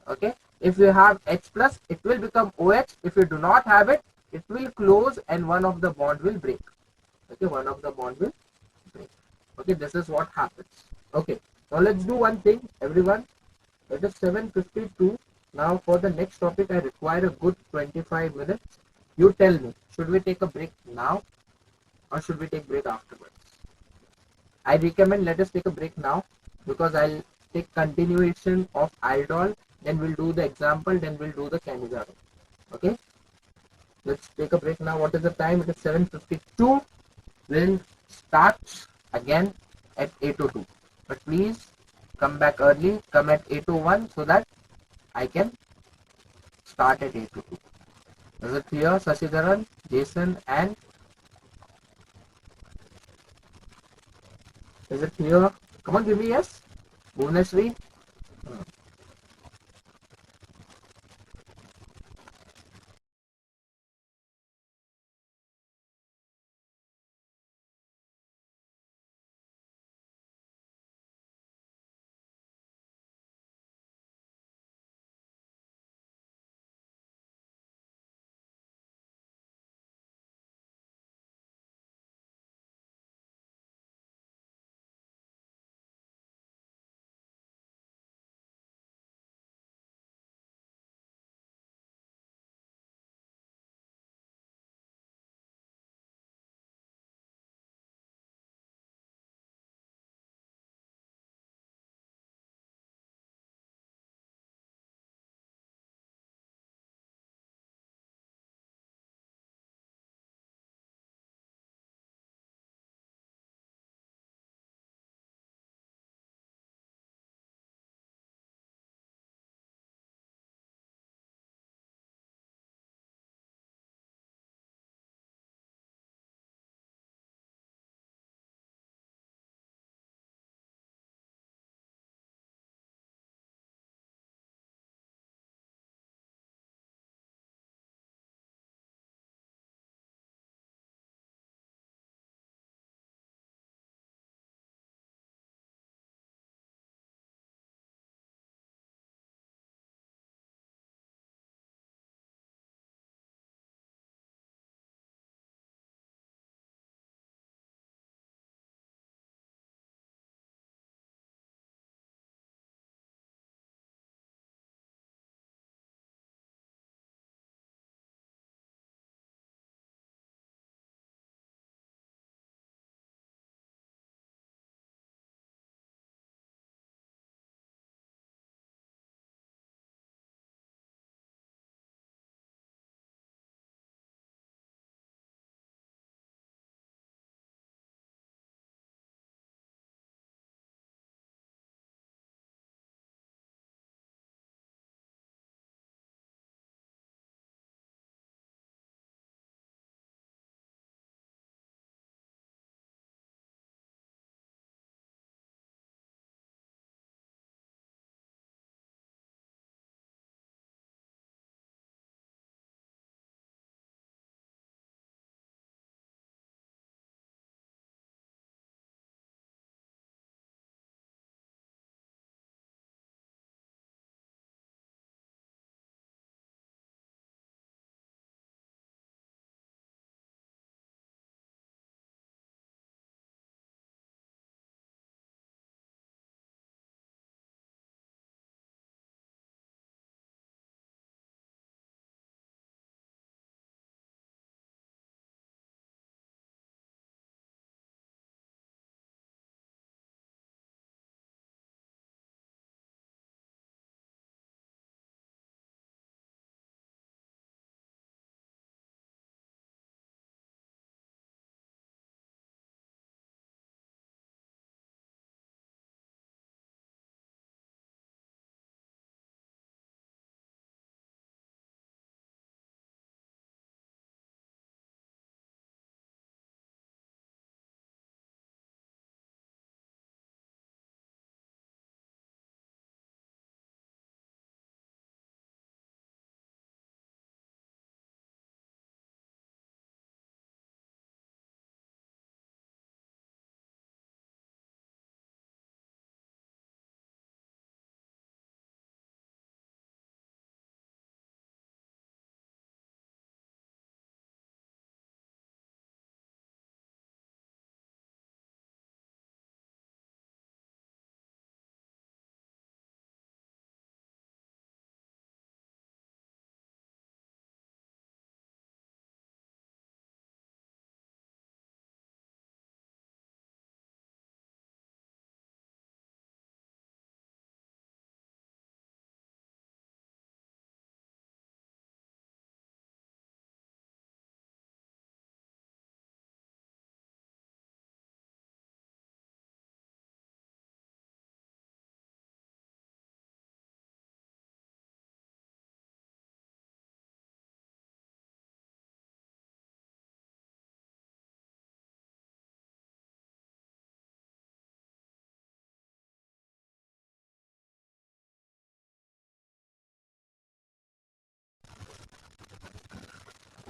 Okay, if you have H plus, it will become OH. If you do not have it, it will close and one of the bond will break. Okay, one of the bond will break. Okay, this is what happens. Okay, now let's do one thing, everyone. It is 7:52. Now for the next topic, I require a good 25 minutes. You tell me, should we take a break now or should we take break afterwards? I recommend let us take a break now because I'll take continuation of Aldol, then we'll do the example, then we'll do the Cannizaro. Okay, let's take a break now. What is the time? It is 7:52. We'll start again at 8:02. But please come back early, come at 8:01 so that I can start at 8:02. Is it clear, Sasidharan, Jason, and is it clear? Come on, give me yes. Bhuvaneshwari.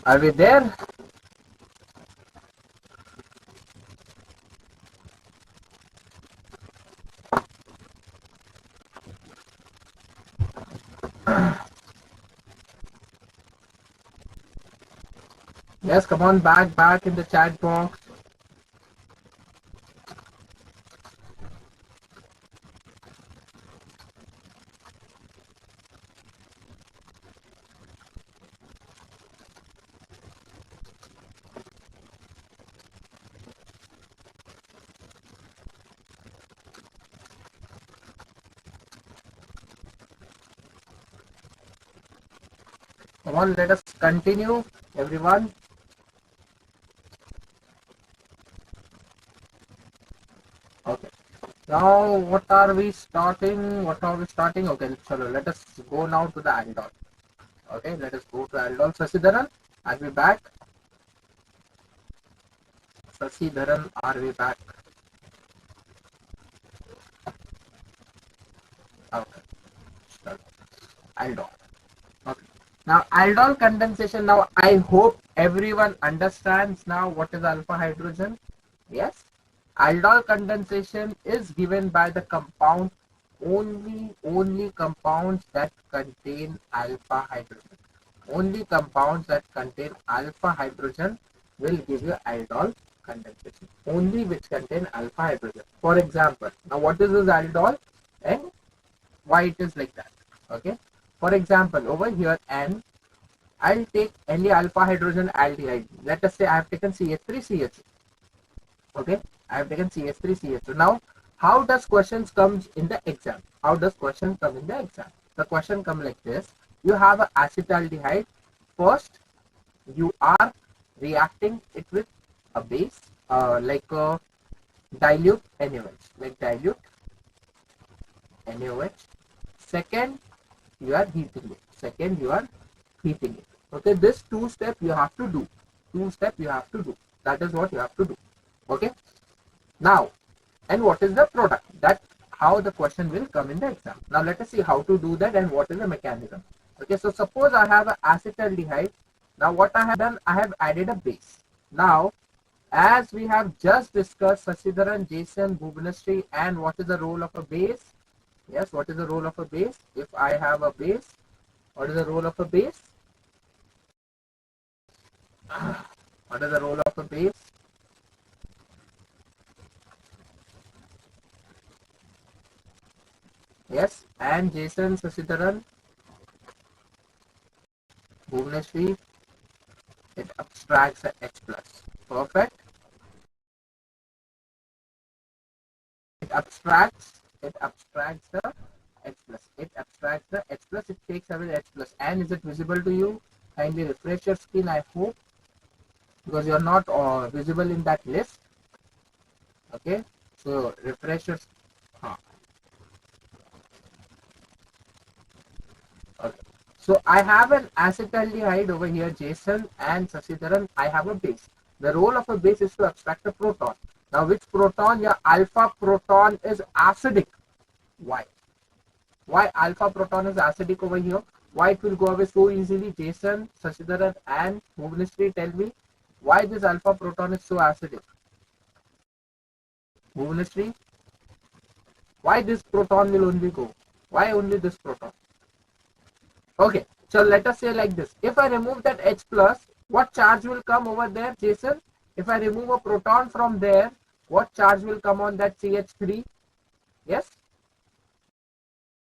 Are we there? Yes, come on back in the chat box. Come on, let us continue, everyone. Okay. Now, what are we starting? Okay, so let us go now to the aldol. Okay, let us go to aldol. Sasidharan, are we back? Sasidharan, are we back? Okay, start. Aldol. Okay. Now, aldol condensation. Now, I hope everyone understands now what is alpha hydrogen. Yes. Aldol condensation is given by the compound only compounds that contain alpha hydrogen. Only compounds that contain alpha hydrogen will give you aldol condensation. Only which contain alpha hydrogen. For example, now what is this aldol and why it is like that? Okay. For example, over here N, I'll take any alpha hydrogen aldehyde. Let us say I have taken CH3CH2. Okay, I have taken CH3CH2. Now, how does questions comes in the exam? How does question come in the exam? The question come like this. You have an acetaldehyde. First, you are reacting it with a base, like a dilute NaOH, like dilute NaOH. Second, you are heating it. Okay, this two step you have to do. That is what you have to do. Okay. Now, and what is the product? That how the question will come in the exam. Now let us see how to do that and what is the mechanism. Okay, so suppose I have an acetaldehyde. Now what I have done, I have added a base. Now, as we have just discussed, Sasidharan, Jason, Bhubaneshree, and what is the role of a base? Yes, what is the role of a base? If I have a base, what is the role of a base? What is the role of a base? Yes, and Jason, Sasidharan, Bhubaneshree, it abstracts the H plus. Perfect. It abstracts the H plus. It takes away the H plus. And is it visible to you? Kindly refresh your screen, I hope, because you are not visible in that list. Okay, so refresh your. Okay. So I have an acetaldehyde over here, Jason and Sasidharan. I have a base. The role of a base is to abstract a proton. Now, which proton? Your alpha proton is acidic. Why? Why alpha proton is acidic over here? Why it will go away so easily? Jason, Sasidharan, and Bhubaneshree, tell me why this alpha proton is so acidic. Bhubaneshree, why this proton will only go? Why only this proton? Okay, so let us say like this. If I remove that H plus, what charge will come over there, Jason? If I remove a proton from there, what charge will come on that CH3? Yes?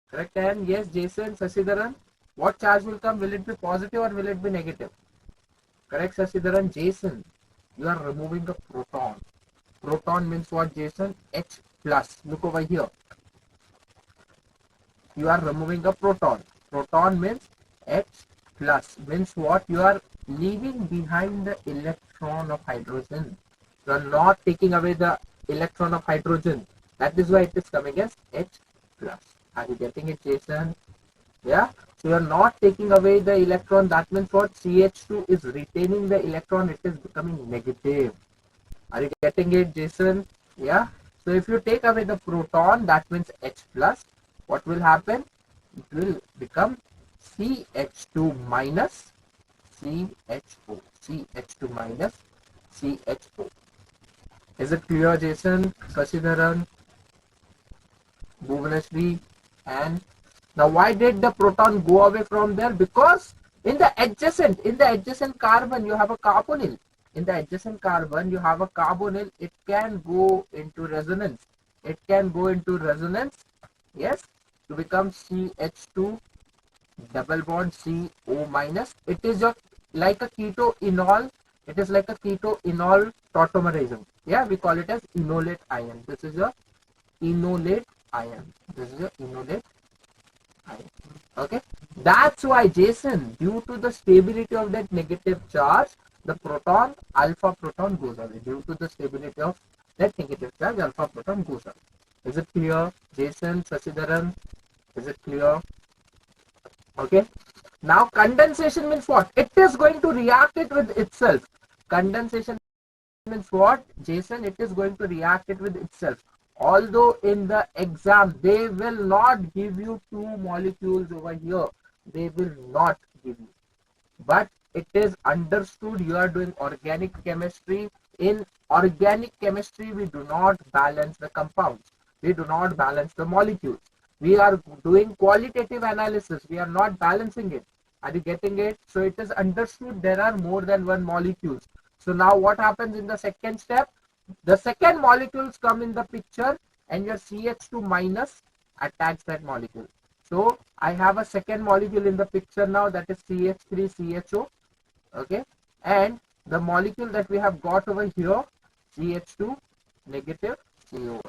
Correct, and yes, Jason, Sasidharan, what charge will come? Will it be positive or will it be negative? Correct, Sasidharan. Jason, you are removing a proton. Proton means what, Jason? H plus. Look over here. You are removing a proton. Proton means H plus. Means what? You are leaving behind the electron of hydrogen. You are not taking away the electron of hydrogen. That is why it is coming as H plus. Are you getting it, Jason? Yeah. So you are not taking away the electron. That means what? CH2 is retaining the electron. It is becoming negative. Are you getting it, Jason? Yeah. So if you take away the proton, that means H plus. What will happen? It will become CH2 minus CHO, CH2 minus CHO. Is it clear, Jason, Sashidharan, Bhuvaneshri? And now why did the proton go away from there? Because in the adjacent carbon you have a carbonyl. In the adjacent carbon you have a carbonyl. It can go into resonance. It can go into resonance, yes, to become CH2 double bond CO minus. It is like a ketoenol. It is like a ketoenol tautomerism. Yeah, we call it as enolate ion. This is a enolate ion. This is a enolate ion. Okay, that's why, Jason, due to the stability of that negative charge, the proton, alpha proton goes away. Due to the stability of that negative charge, alpha proton goes away. Is it clear, Jason, Sashidharan? Is it clear? Okay. Now condensation means what? It is going to react it with itself. Condensation means what, Jason? It is going to react it with itself. Although in the exam they will not give you two molecules over here. They will not give you. But it is understood you are doing organic chemistry. In organic chemistry, we do not balance the compounds. We do not balance the molecules. We are doing qualitative analysis. We are not balancing it. Are you getting it? So it is understood there are more than one molecules. So now what happens in the second step? The second molecules come in the picture and your CH2 minus attacks that molecule. So I have a second molecule in the picture now, that is CH3CHO. Okay, and the molecule that we have got over here, CH2 negative COH.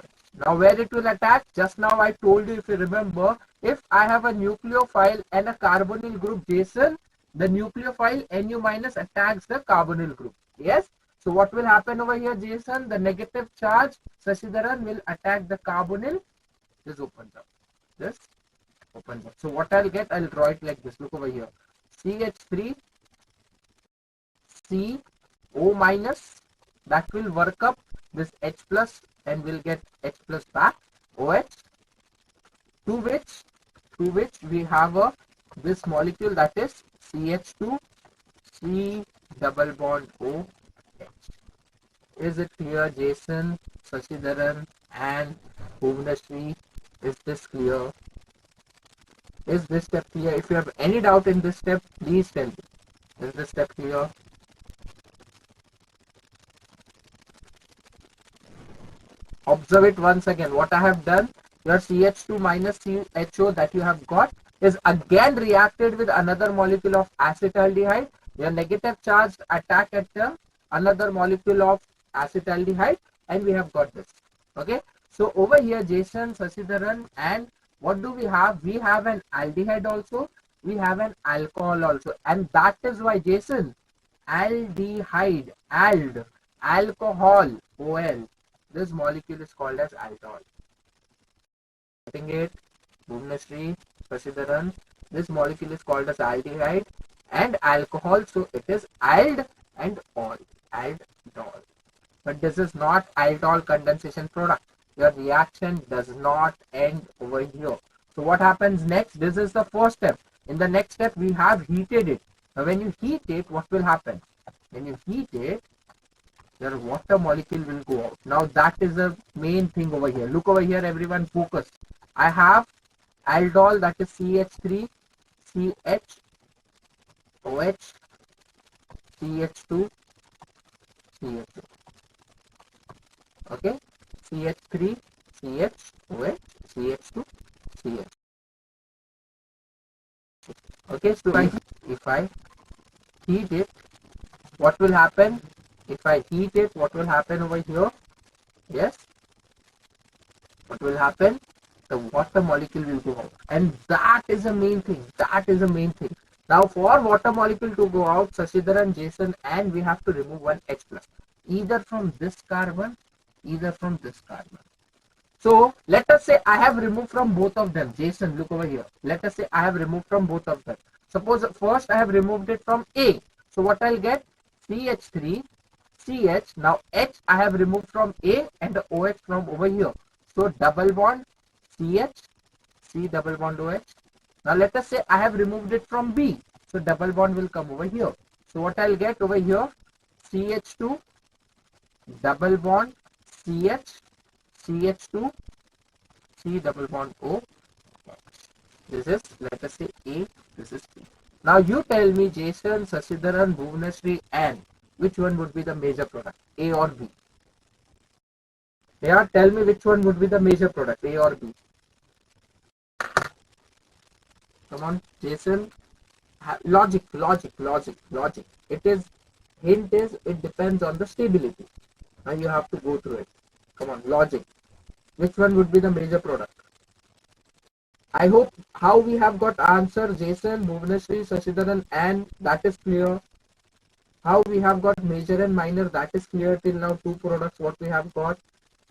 Now where it will attack? Just now I told you, if you remember, if I have a nucleophile and a carbonyl group, Jason, the nucleophile Nu minus attacks the carbonyl group. Yes. So what will happen over here, Jason? The negative charge, Sashidharan, will attack the carbonyl. This opens up. This opens up. So what I'll get, I'll draw it like this. Look over here. CH3 CO minus, that will work up this H plus and will get H plus back, OH, to which we have a this molecule, that is CH2 C double bond OH. Is it clear, Jason, Sashidharan and Bhuvaneshri? Is this clear? Is this step clear? If you have any doubt in this step, please tell me. Is this step clear? Observe it once again. What I have done, your CH2 minus CHO that you have got is again reacted with another molecule of acetaldehyde. Your negative charged attack at another molecule of acetaldehyde, and we have got this. Okay. So over here, Jason, Sashidharan, and what do we have? We have an aldehyde also. We have an alcohol also, and that is why, Jason, aldehyde, alcohol, OL. This molecule is called as aldol. Getting it? Bhuvaneshri, Sashidharan. This molecule is called as aldehyde and alcohol. So it is ald and ol. Aldol. But this is not aldol condensation product. Your reaction does not end over here. So what happens next? This is the first step. In the next step, we have heated it. Now when you heat it, what will happen? When you heat it, your water molecule will go out. Now that is the main thing over here. Look over here, everyone, focus. I have aldol, that is CH3 CH OH CH2 CH2. Okay, CH3 CH OH CH2 CH. Okay, so if I heat it, what will happen? If I heat it, what will happen over here? Yes, what will happen? The water molecule will go out, and that is the main thing. That is the main thing. Now for water molecule to go out, Sashidharan, Jason, and we have to remove one H plus, either from this carbon, either from this carbon. So let us say I have removed from both of them. Jason, look over here. Let us say I have removed from both of them. Suppose first I have removed it from A. So what I'll get? CH3 CH. Now H I have removed from A and the OH from over here. So double bond CH, C double bond OH. Now let us say I have removed it from B. So double bond will come over here. So what I'll get over here, CH2 double bond CH, CH2 C double bond O. This is, let us say, A, this is B. Now you tell me, Jason, Sasidharan, Bhuvaneshri, and which one would be the major product, A or B? Yeah, tell me which one would be the major product, A or B? Come on, Jason. Logic. It is, hint is, it depends on the stability. Now you have to go through it. Come on, logic. Which one would be the major product? I hope how we have got answer, Jason, Bhuvaneshri, Sasidharan, and that is clear. How we have got major and minor, that is clear till now. Two products what we have got.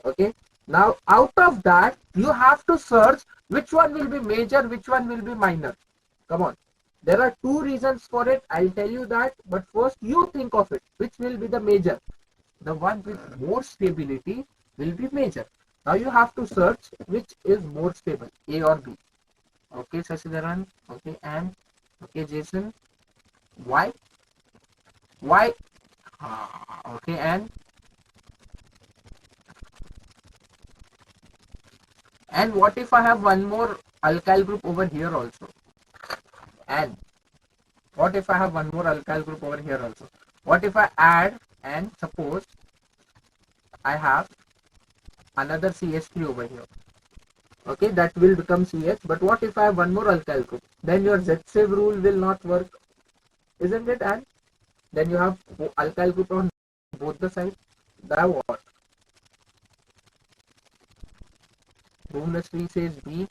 Okay. Now out of that, you have to search which one will be major, which one will be minor. Come on. There are two reasons for it. I'll tell you that. But first you think of it. Which will be the major? The one with more stability will be major. Now you have to search which is more stable, A or B. Okay, Sasidharan. Okay, and okay, Jason. Why? Why? Okay, and what if I have one more alkyl group over here also? And what if I have one more alkyl group over here also? What if I add and suppose I have another CH3 over here? Okay, that will become CH. But what if I have one more alkyl group? Then your Z-save rule will not work, isn't it? And then you have alkyl group on both the sides. That what? Bhuvaneshri says B.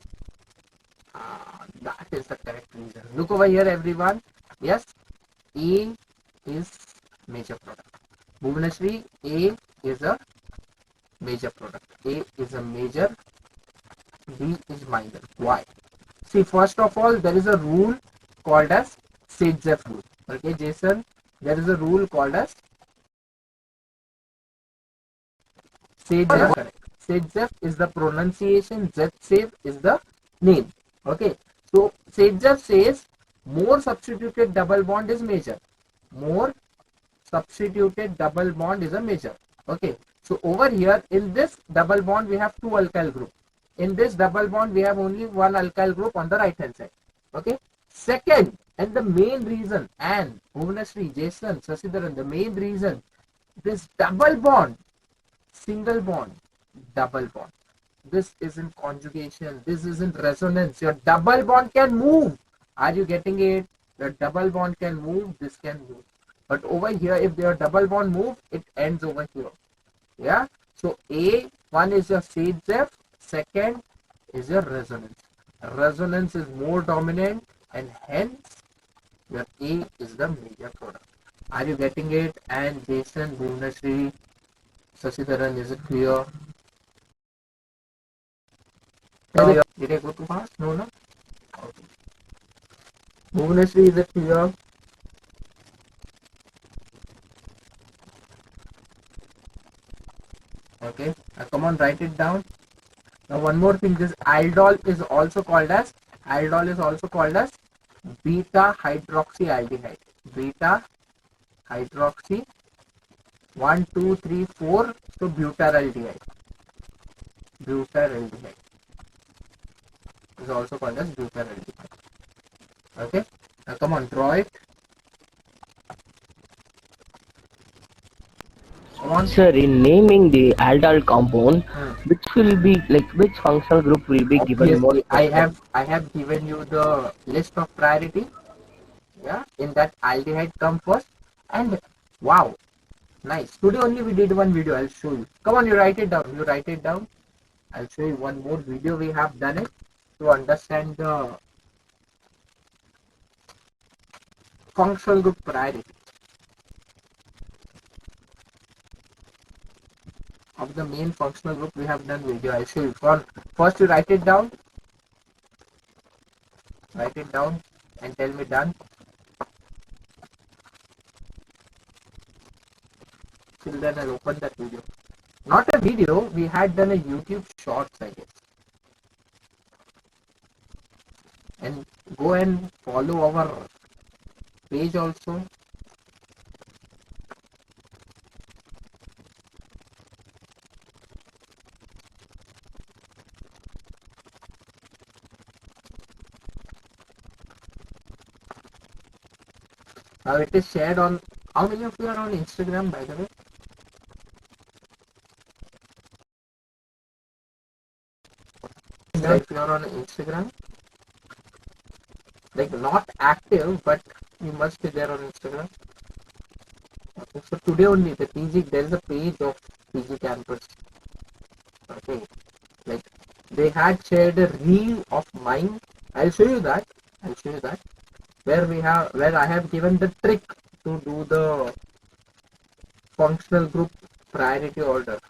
That is the correct reason. Look over here, everyone. Yes, A is major product. Bhuvaneshri, A is a major product. A is a major, B is minor. Why? See, first of all, there is a rule called as Sage-Jeff rule. Okay, Jason, there is a rule called as Sage-Jeff. Sage-Jeff is the pronunciation, Z-save is the name. Okay, so Sage-Jeff says more substituted double bond is major. More substituted double bond is a major. Okay, so over here in this double bond we have two alkyl group. In this double bond we have only one alkyl group on the right hand side. Okay, second and the main reason, and Bhuvaneshri, Jason, Sasidharan, the main reason, this double bond, single bond, double bond. This isn't conjugation, this isn't resonance. Your double bond can move. Are you getting it? The double bond can move, this can move. But over here, if your double bond move, it ends over here. Yeah. So A, one is your Sage-Jeff, second is your resonance. Resonance is more dominant and hence your A is the major product. Are you getting it? And Jason, Bhuvaneshri, Sasidharan, is it clear? Did I go too fast? No, no. Okay. Bhuvaneshri, is it clear? Okay, come on, write it down. Now one more thing, this aldol is also called as beta hydroxyaldehyde. Beta hydroxy 1, 2, 3, 4. So butyraldehyde. Butyraldehyde is also called as butyraldehyde. Okay, now come on, draw it. Sir, in naming the aldol compound, which will be like which functional group will be given more? I have given you the list of priority. Yeah, in that aldehyde come first, and wow, nice. Today only we did one video. I'll show you. Come on, you write it down. You write it down. I'll show you one more video. We have done it to understand the functional group priority of the main functional group. We have done video. I'll show you. First you write it down. Write it down and tell me done. Till then I'll open that video. Not a video, we had done a YouTube shorts, I guess. And go and follow our page also. Now it is shared on, how many of you are on Instagram, by the way? If you are on Instagram, like not active, but you must be there on Instagram. Okay, so today only the PG, there is a page of PG campus. Okay, like they had shared a reel of mine. I'll show you that. I'll show you that. Where I have given the trick to do the functional group priority order.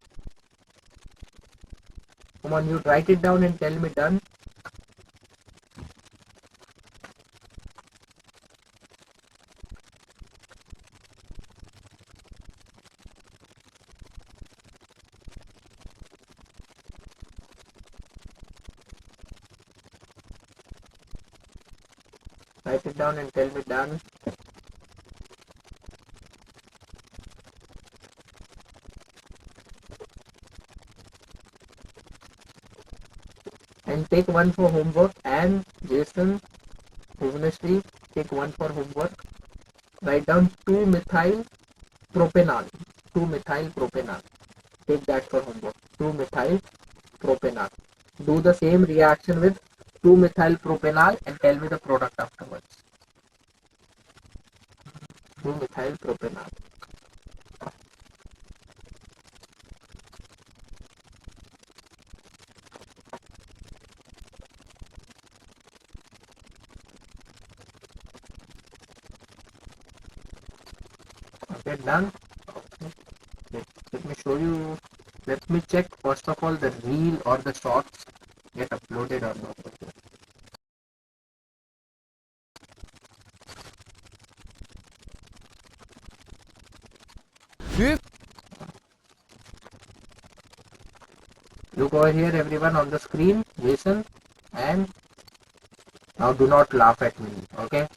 Come on, you write it down and tell me done. Write it down and tell me done. And take one for homework, and Jason, Bhuvaneshwari, take one for homework. Write down 2-methyl propanol. 2-methyl propanol. Take that for homework. 2-methyl propanol. Do the same reaction with 2-methyl propanol and tell me the product afterwards. 2-methyl propanol. Okay, done. Okay. Let me show you. Let me check first of all the reel or the shorts get uploaded or not. Look over here, everyone, on the screen. Listen, and now do not laugh at me. Okay.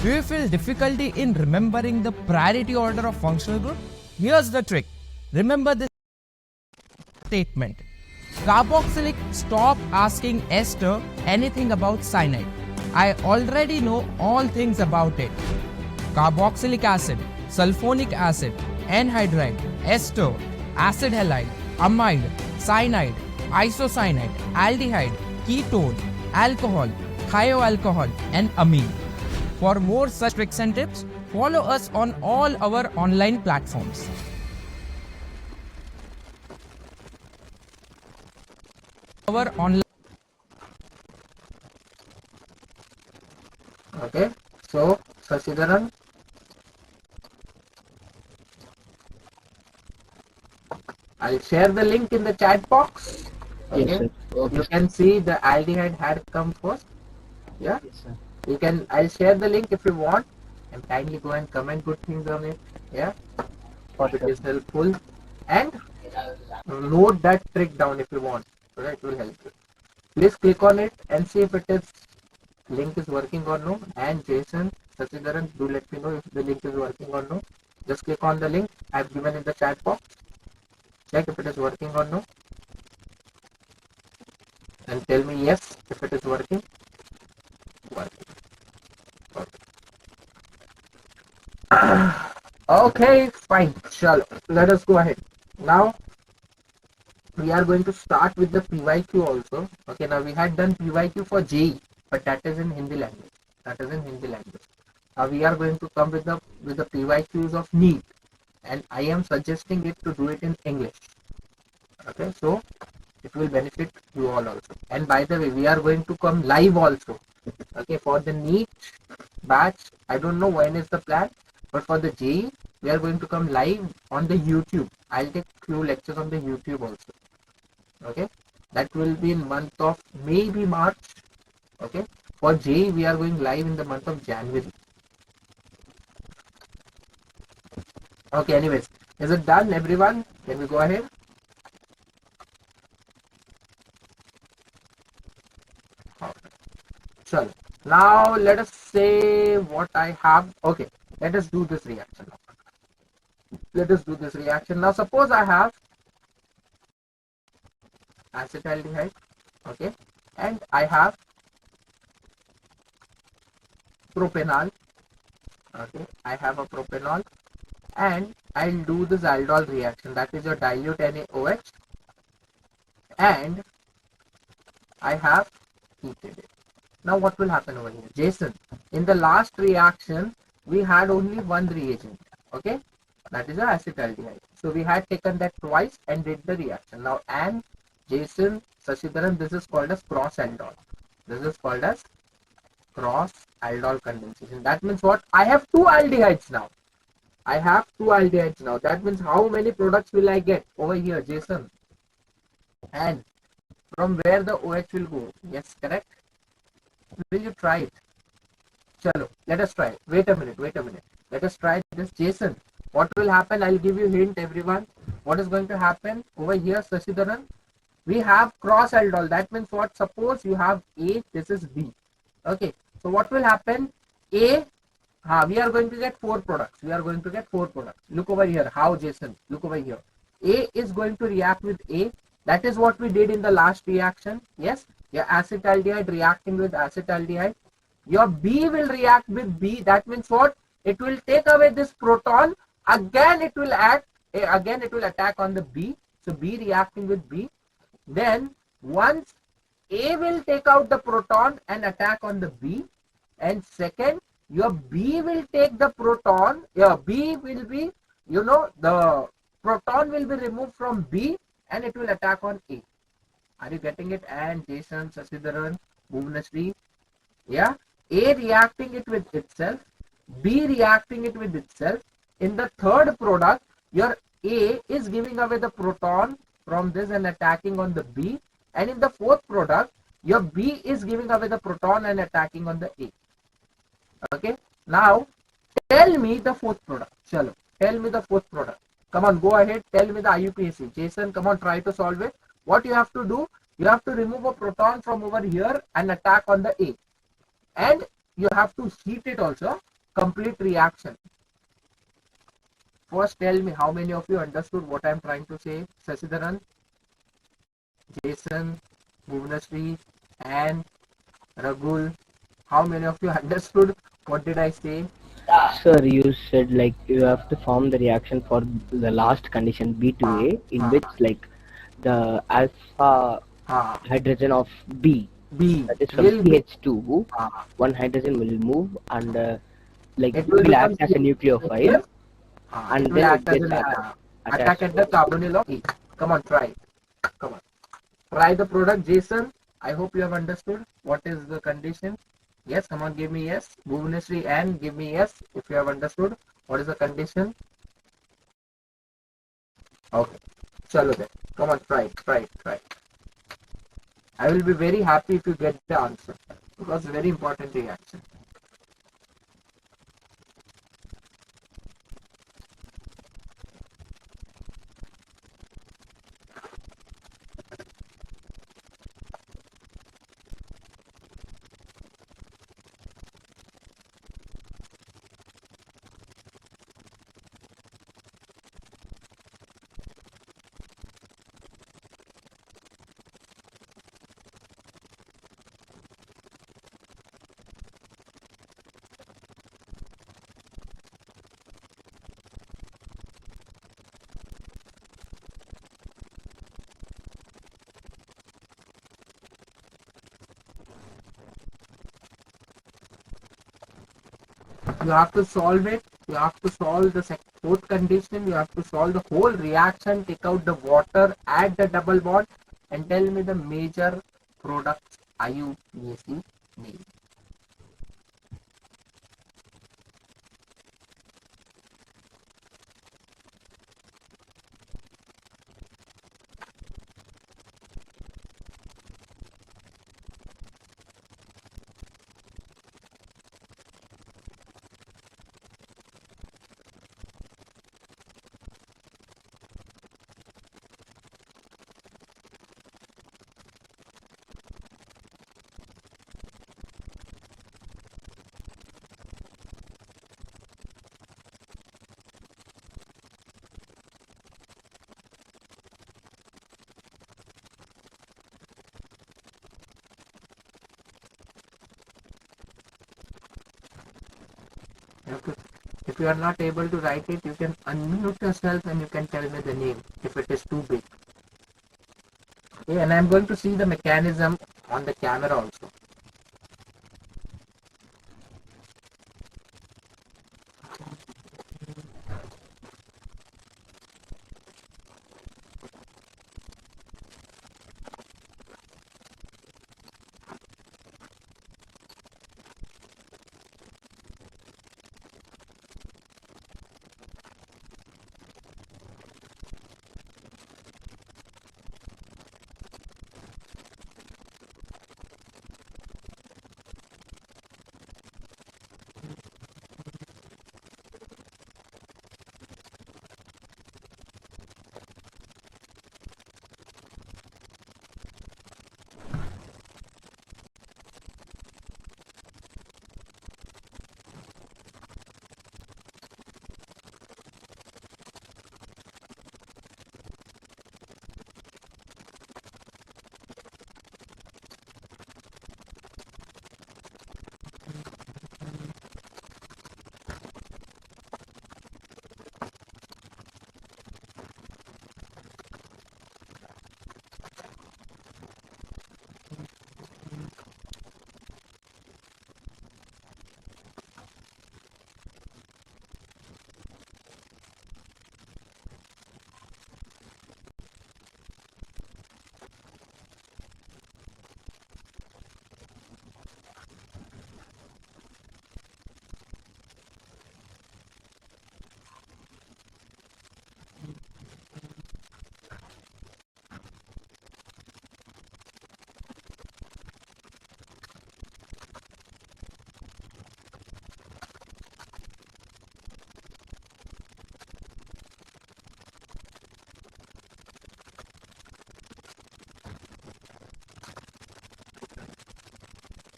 Do you feel difficulty in remembering the priority order of functional group? Here's the trick. Remember this statement. Carboxylic, stop asking ester anything about cyanide. I already know all things about it. Carboxylic acid, sulfonic acid, anhydride, ester, acid halide, amide, cyanide, isocyanide, aldehyde, ketone, alcohol, thioalcohol, and amine. For more such tricks and tips, follow us on all our online platforms. Our online. Okay, so Sasidaran, I'll share the link in the chat box. Okay, Yes, sir. Okay, you can see the aldehyde had come first. Yeah, yes, sir. you can. I'll share the link if you want, and kindly go and comment good things on it. Yeah, if it is helpful, and note that trick down if you want. So that will help you. Please click on it and see if it is link is working or no. And Jason, Sasidaran, do let me know if the link is working or no. Just click on the link I've given in the chat box. Check if it is working or no. And tell me yes if it is working. Working. Okay, fine. Shall let us go ahead. Now we are going to start with the PYQ also. Okay, now we had done PYQ for JEE, but that is in Hindi language. That is in Hindi language. Now we are going to come with the PYQs of NEET, and I am suggesting it to do it in English. Okay, so it will benefit you all also. And by the way, we are going to come live also. Okay, for the NEET batch, I don't know when is the plan, but for the JEE, we are going to come live on the YouTube. I'll take few lectures on the YouTube also. Okay, that will be in month of maybe March. Okay, for JEE, we are going live in the month of January. Okay, anyways, is it done, everyone? Can we go ahead? So now let us say what I have. Okay, let us do this reaction now. Let us do this reaction now. Suppose I have acetaldehyde, okay, and I have propanol. Okay, I have a propanol, and I'll do this aldol reaction, that is your dilute NaOH, and I have heated it. Now what will happen over here? Jason, in the last reaction, we had only one reagent, okay? That is the acetaldehyde. So we had taken that twice and did the reaction. Now, and Jason, Sashidharan, this is called as cross aldol. This is called as cross aldol condensation. That means what? I have two aldehydes now. I have two aldehydes now. That means how many products will I get over here, Jason? And from where the OH will go? Yes, correct. Will you try it? Chalo, let us try it. Wait a minute. Let us try this. Jason, what will happen? I'll give you a hint, everyone. What is going to happen over here, Sashidharan? We have cross aldol. That means what? Suppose you have A, this is B. Okay. So what will happen? A, we are going to get four products. Look over here. How, Jason? Look over here. A is going to react with A. That is what we did in the last reaction. Yes. Your acetaldehyde reacting with acetaldehyde. Your B will react with B. That means what? It will take away this proton. Again, it will attack on the B. So B reacting with B. Then once A will take out the proton and attack on the B. And second, your B will take the proton. Your B will be, the proton will be removed from B and it will attack on A. Are you getting it? And Jason, Sashidharan, Bhuvaneshri. Yeah. A reacting it with itself. B reacting it with itself. In the third product, your A is giving away the proton from this and attacking on the B. And in the fourth product, your B is giving away the proton and attacking on the A. Okay. Now, tell me the fourth product. Chalo. Tell me the fourth product. Come on, go ahead. Tell me the IUPAC. Jason, come on, try to solve it. What you have to do? You have to remove a proton from over here and attack on the A. And you have to heat it also. Complete reaction. First, tell me how many of you understood what I am trying to say. Sashidharan, Jason, Bhuvaneshri, and Ragul. How many of you understood what did I say? Sir, you said like you have to form the reaction for the last condition B to A, in which like the alpha hydrogen of B, that is from CH2, one hydrogen will move and like it will act as a nucleophile, and then it gets attack at the carbonyl of E. Come on, try it. Come on. Try the product, Jason. I hope you have understood what is the condition. Yes, come on, give me yes. Bhuvaneshri, and give me yes if you have understood what is the condition. Okay. Chalo then. Come on, try it. I will be very happy if you get the answer because it's a very important reaction. You have to solve it. You have to solve the fourth condition. You have to solve the whole reaction. Take out the water, add the double bond, and tell me the major products IUPAC name. If you are not able to write it, you can unmute yourself and you can tell me the name if it is too big. Okay, and I'm going to see the mechanism on the camera also.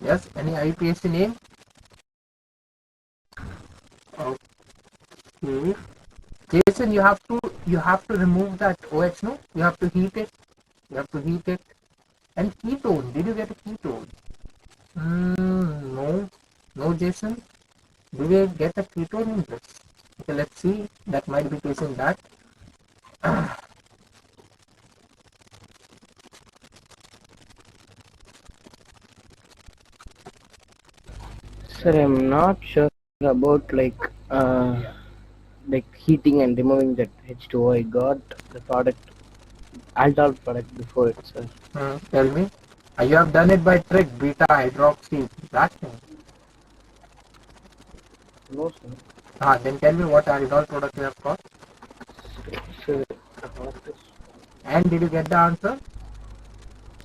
Yes, any IPSC name? Okay. Jason, you have to remove that OH, no? You have to heat it. You have to heat it. And ketone. Did you get a ketone? No. No, Jason. Do we get a ketone in this? Okay, let's see. That might be case in that. Sir, I'm not sure about like heating and removing that H2O. I got the product, Aldol product before it, sir. Tell me. You have done it by trick, beta hydroxy, that thing. No, sir. Then tell me what aldol product you have got. Sir, the product is And did you get the answer?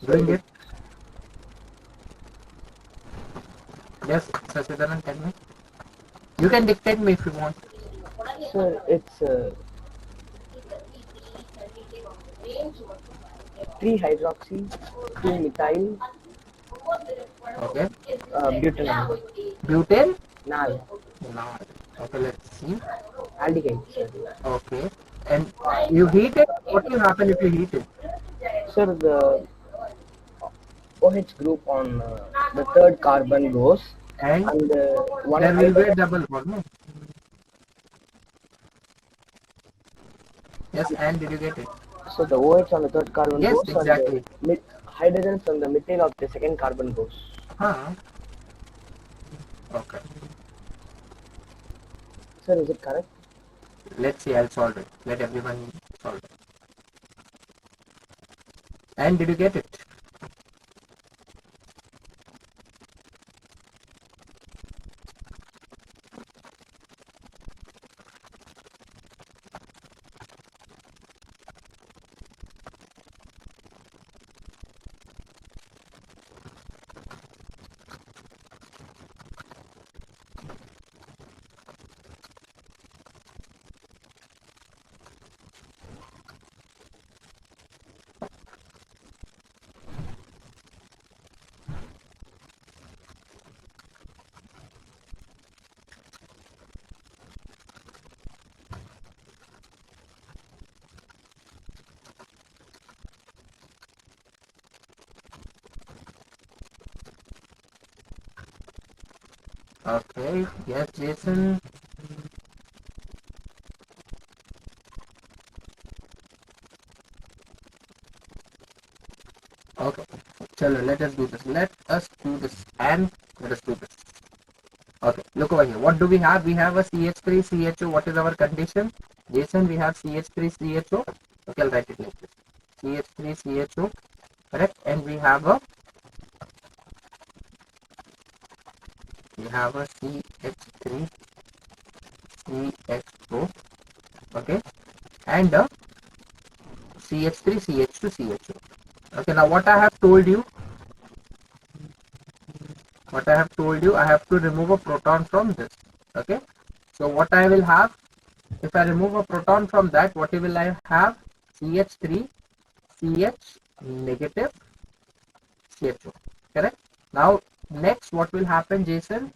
Doing it? Yes, Sasidaran, tell me. You can dictate me if you want. sir, it's 3-hydroxy, 2-methyl, Okay. butanol. Butane? Nal. No. Okay, let's see. Aldehydes, sir. Okay. And you heat it? What will happen if you heat it? Sir, the OH group on the third carbon goes, And and one there will be a hydrogen. double bond, no? Yes, and did you get it? So the OH on the third carbon Yes, goes, and the exactly. hydrogens on the methyl of the second carbon goes. Huh. Okay. Sir, is it correct? Let's see, I'll solve it. Let everyone solve it. And did you get it? Okay. Yes, Jason. Okay, chalo, let us do this. Let us do this and let us do this. Okay, look over here. What do we have? We have a CH3CHO. What is our condition? Jason, we have CH3CHO. Okay, I'll write it like this. CH3CHO, correct? And we have a CH3CHO. Okay, and a CH3CH2CHO. Okay, now what I have told you, I have to remove a proton from this. Okay, so what I will have, if I remove a proton from that, what will I have? CH3 CH negative CHO, correct? Now next what will happen, Jason?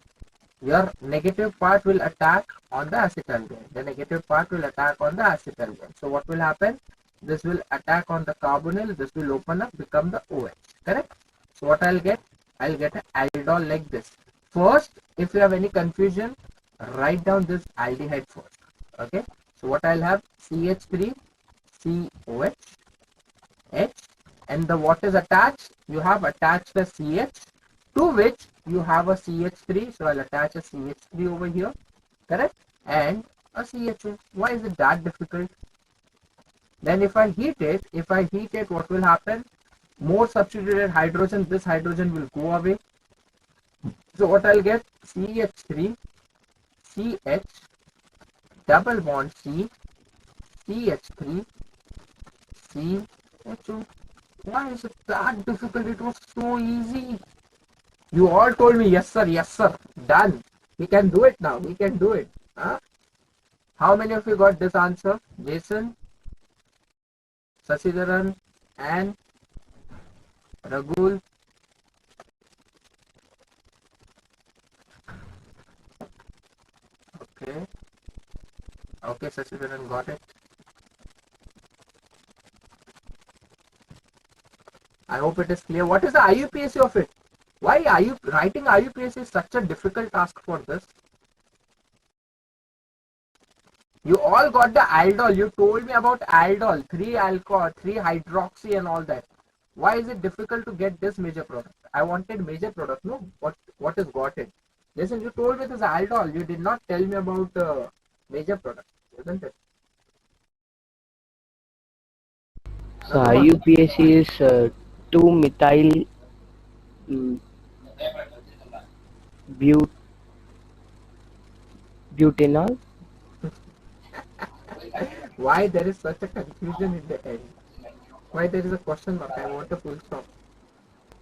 Your negative part will attack on the acetaldehyde. The negative part will attack on the acetaldehyde. So what will happen? This will attack on the carbonyl. This will open up, become the OH. Correct? So what I'll get? I'll get an aldol like this. First, if you have any confusion, write down this aldehyde first. Okay? So what I'll have? CH3 COH H, and the what is attached? You have attached a CH, to which you have a CH3. So I'll attach a CH3 over here. Correct? And a CHO. Why is it that difficult? Then if I heat it, what will happen? More substituted hydrogen, this hydrogen will go away. So what I'll get? CH3, CH, double bond C, CH3, CHO. Why is it that difficult? It was so easy. You all told me, yes sir, done. We can do it now, we can do it. Huh? How many of you got this answer? Jason, Sasidharan, and Ragul. Okay, Sasidharan got it. I hope it is clear. What is the IUPAC of it? Why are you writing IUPAC is such a difficult task for this? You all got the aldol. You told me about aldol, 3 alcohol, 3 hydroxy and all that. Why is it difficult to get this major product? I wanted major product. No, what is got it? Listen, you told me this aldol. You did not tell me about major product, isn't it? So IUPAC is 2-methyl butanol. Why there is such a confusion in the end? Why there is a question mark? I want a full stop.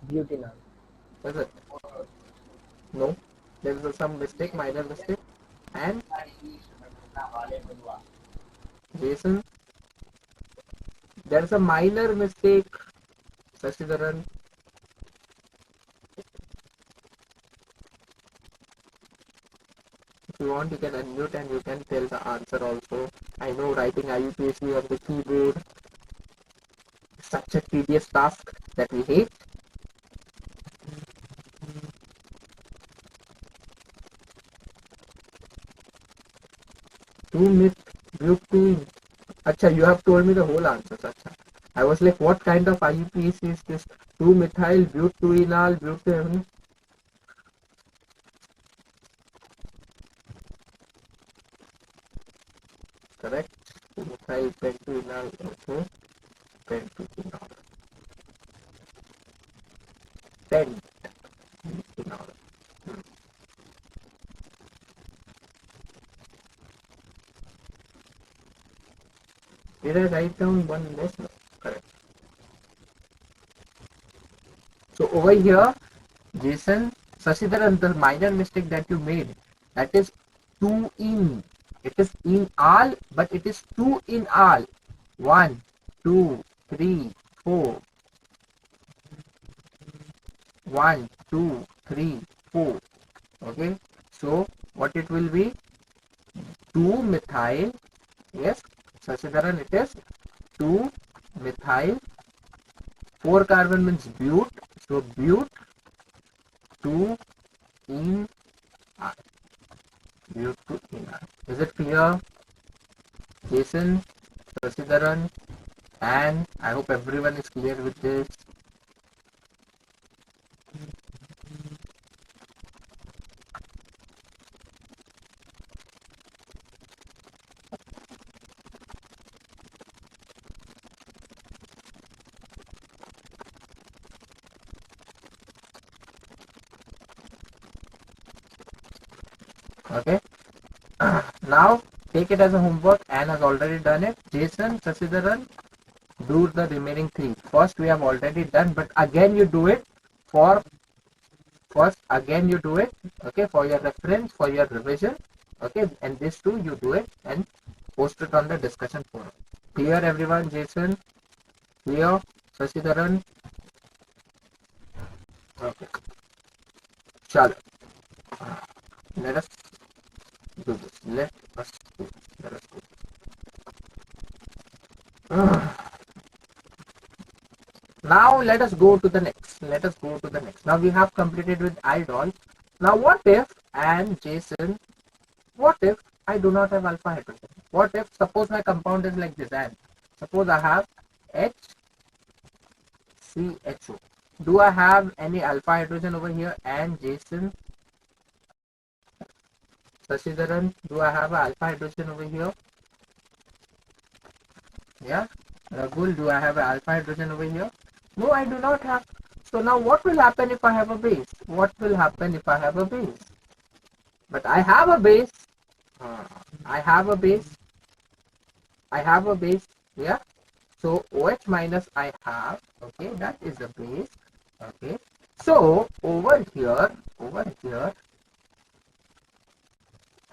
Butanol. Is it? No. There is some mistake, minor mistake. And Jason, there is a minor mistake. Sasidharan. If you want, you can unmute and you can tell the answer also. I know writing IUPAC on the keyboard is such a tedious task that we hate. Butene. Acha, you have told me the whole answer. Acha. I was like, what kind of IUPAC is this? 2-methyl butanol butane. Correct. 2-methyl pentanol. Okay. Pentanol. Pentanol. Did I write down one less? No. Correct. So over here, Jason, Sasidharan, the minor mistake that you made, that is 2 in. It is in all, but it is 2 in all. 1, 2, 3, 4. 1, 2, 3, 4. Okay. So what it will be? 2-methyl. Yes. Sasidharan, it is 2-methyl. 4 carbon means but. So but 2 in R. But 2 in R. Is it clear? Jason, Sasidharan, and I hope everyone is clear with this. Okay. Now take it as a homework. Anne has already done it. Jason, Sasidharan, do the remaining three. First we have already done, but again you do it for okay, for your reference, for your revision. Okay, and this too you do it and post it on the discussion forum. Clear everyone? Jason, clear? Sasidharan? Okay. Chalo. Let us do this. Let us do. Let us do. Now let us go to the next. Now we have completed with Aldol. Now what if, and Jason, what if I do not have alpha hydrogen? What if, suppose my compound is like this, and suppose I have HCHO. Do I have any alpha hydrogen over here? And Jason, Sasidharan, do I have an alpha hydrogen over here? Yeah. Ragul, do I have an alpha hydrogen over here? No, I do not have. So now what will happen if I have a base? What will happen if I have a base? But I have a base. I have a base. Yeah. So OH minus I have. Okay, that is the base. Okay. So over here,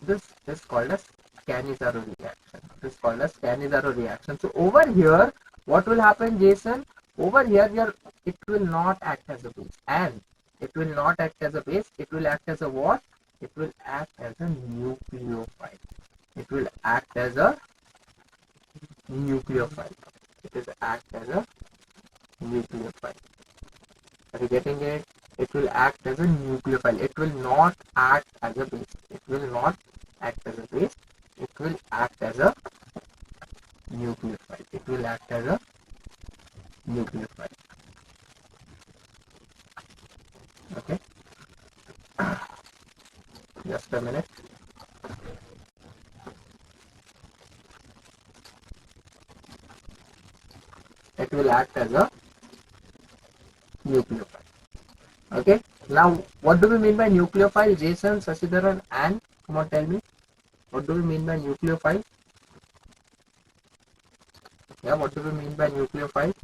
this is called as Cannizaro reaction. So over here, what will happen, Jason? Over here, it will not act as a base, and it will not act as a base. It will act as a what? It will act as a nucleophile. It will act as a nucleophile. Are you getting it? It will act as a nucleophile. It will not act as a base. It will act as a nucleophile. Okay. Just a minute. It will act as a nucleophile. Okay. Now, what do we mean by nucleophile? Jason, Sasidharan, and come on, tell me. What do we mean by nucleophile? Yeah, what do we mean by nucleophile?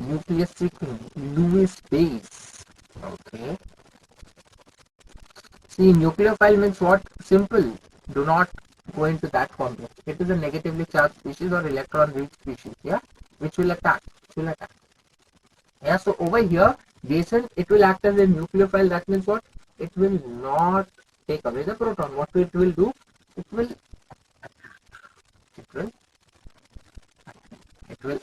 Nucleophilic Lewis base. Okay. See, nucleophile means what? Simple. Do not go into that formula. It is a negatively charged species or electron-rich species. Yeah, which will attack. Yeah. So over here, Jason, it will act as a nucleophile. That means what? It will not take away the proton. What it will do? It will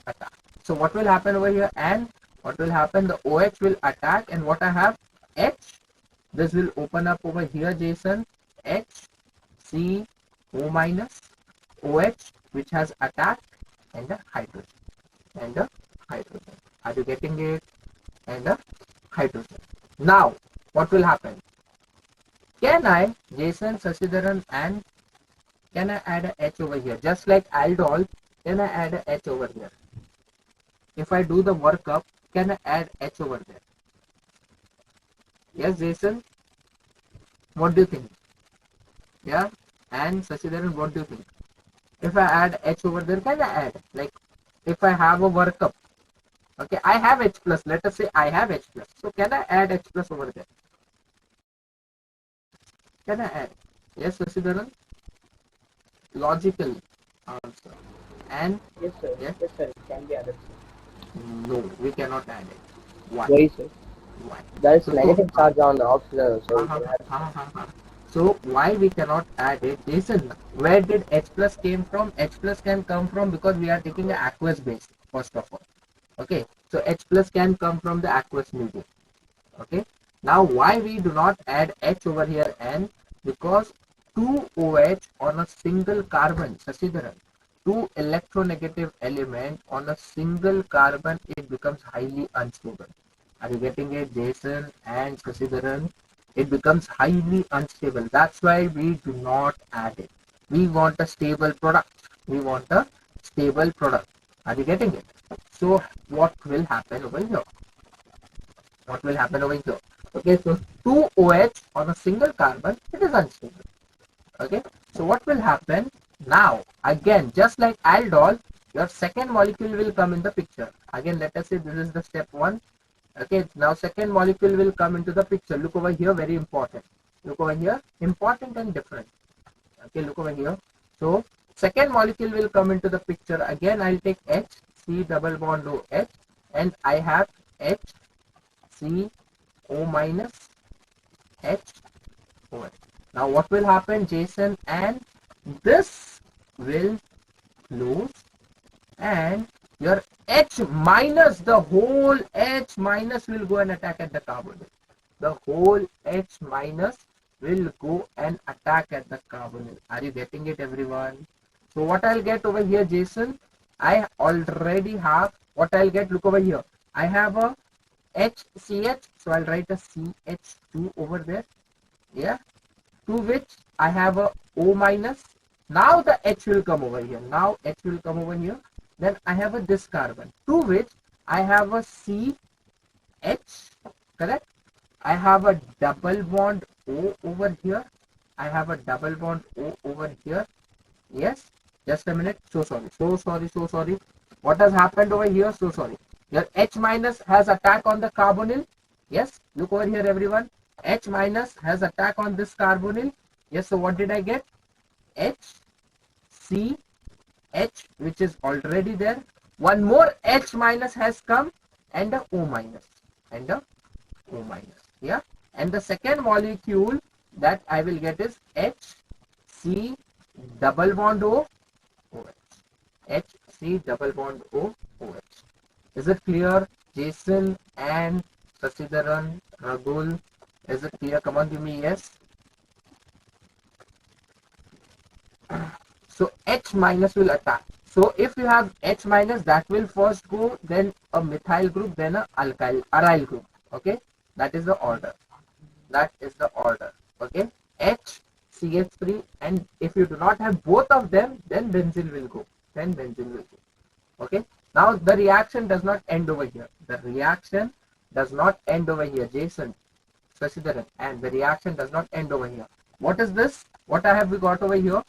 attack. So what will happen over here? And what will happen? The OH will attack, and what I have? H. This will open up over here, Jason. H, C, O minus, OH, which has attacked, and the hydrogen. Are you getting it? And the hydrogen. Now, what will happen? Can I, Jason, Sasidharan, and can I add a H over here? Just like Aldol, can I add a H over here? If I do the workup, can I add H over there? Yes, Jason? What do you think? Yeah? And Sasidharan, what do you think? If I add H over there, can I add? Like, if I have a workup, okay, I have H plus. Let us say I have H plus. So, can I add H plus over there? Can I add? Yes, Sasidharan? Logical answer. And? Yes, sir. Yeah? Yes, sir. It can be added. No, we cannot add it. Why? Why, sir? Why? There is negative charge on the oxygen, so we can add. So why we cannot add it? Jason, where did H plus came from? H plus can come from because we are taking an aqueous base, first of all. Okay, so H plus can come from the aqueous medium. Okay, now why we do not add H over here? And because 2 OH on a single carbon, Sasidharan, 2 electronegative element on a single carbon, it becomes highly unstable. Are you getting it, Jason and Sasidharan? It becomes highly unstable. That's why we do not add it. We want a stable product. stable product. Are you getting it? So what will happen over here? What will happen over here? Okay, so 2OH on a single carbon, it is unstable. Okay, so what will happen now? Again, just like aldol, your second molecule will come in the picture. Again, let us say this is the step 1. Okay, now second molecule will come into the picture. Look over here, very important. Look over here, important and different. Okay, look over here. So second molecule will come into the picture. Again, I'll take H, C double bond OH, and I have H, C, O minus, H, OH. Now what will happen, Jason? And this will lose, and your H minus, the whole H minus will go and attack at the carbonyl. The whole H minus will go and attack at the carbonyl. Are you getting it, everyone? So what I'll get over here, Jason? I already have what I'll get. Look over here. I have a HCH, so I'll write a CH2 over there. Yeah. To which I have a O minus. Now the H will come over here. Now H will come over here. Then I have a this carbon. To which I have a CH. Correct? I have a double bond O over here. I have a double bond O over here. Yes. Just a minute. So sorry. What has happened over here? So sorry. Your H minus has attack on the carbonyl. Yes. Look over here, everyone. H minus has attack on this carbonyl. Yes. So what did I get? H, C, H, which is already there. One more H minus has come, and a O minus. And a O minus. Yeah. And the second molecule that I will get is H, C, double bond O, OH. H, C, double bond O, OH. Is it clear, Jason and Sasidharan, Ragul? Is it clear? Come on, give me yes. So H minus will attack. So if you have H minus, that will first go, then a methyl group, then a aryl group. Okay, that is the order. That is the order. Okay, H, CH3, and if you do not have both of them, then benzene will go. Okay. Now the reaction does not end over here. The reaction does not end over here, Jason, Sasidharan, and the reaction does not end over here. What is this? What have we got over here?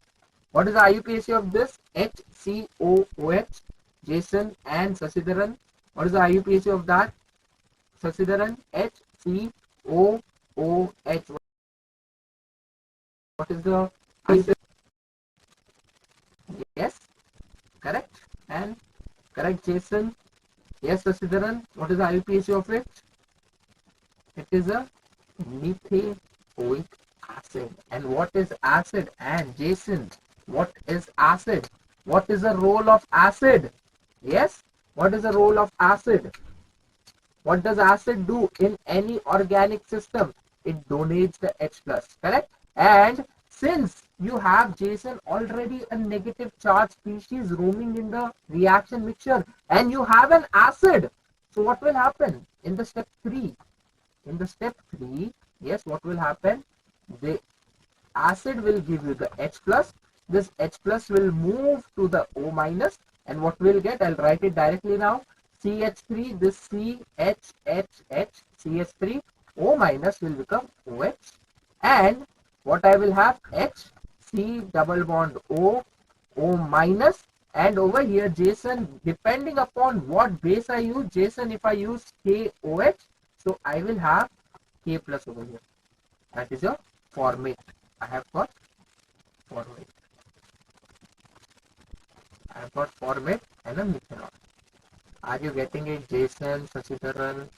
What is the IUPAC of this? HCOOH, Jason and Sasidharan. What is the IUPAC of that? Sasidharan, HCOOH. What is the IUPAC? Yes, correct. And correct, Jason. Yes, Sasidharan. What is the IUPAC of it? It is a methyloic acid. And what is acid? And Jason, what is acid? What is the role of acid? Yes, what is the role of acid? What does acid do in any organic system? It donates the H plus, correct? And since you have, Jason, already a negative charge species roaming in the reaction mixture, and you have an acid, so what will happen in the step 3? In the step 3, yes, what will happen? The acid will give you the H plus. This H plus will move to the O minus, and what we'll get, I'll write it directly now. CH3, this CH3, O minus will become OH, and what I will have, H, C double bond O, O minus, and over here, Jason, depending upon what base I use, Jason, if I use KOH, so I will have K plus over here. That is your formate. I have got formate. I have got formate and a methanol. Are you getting it, Jason, Sasidharan,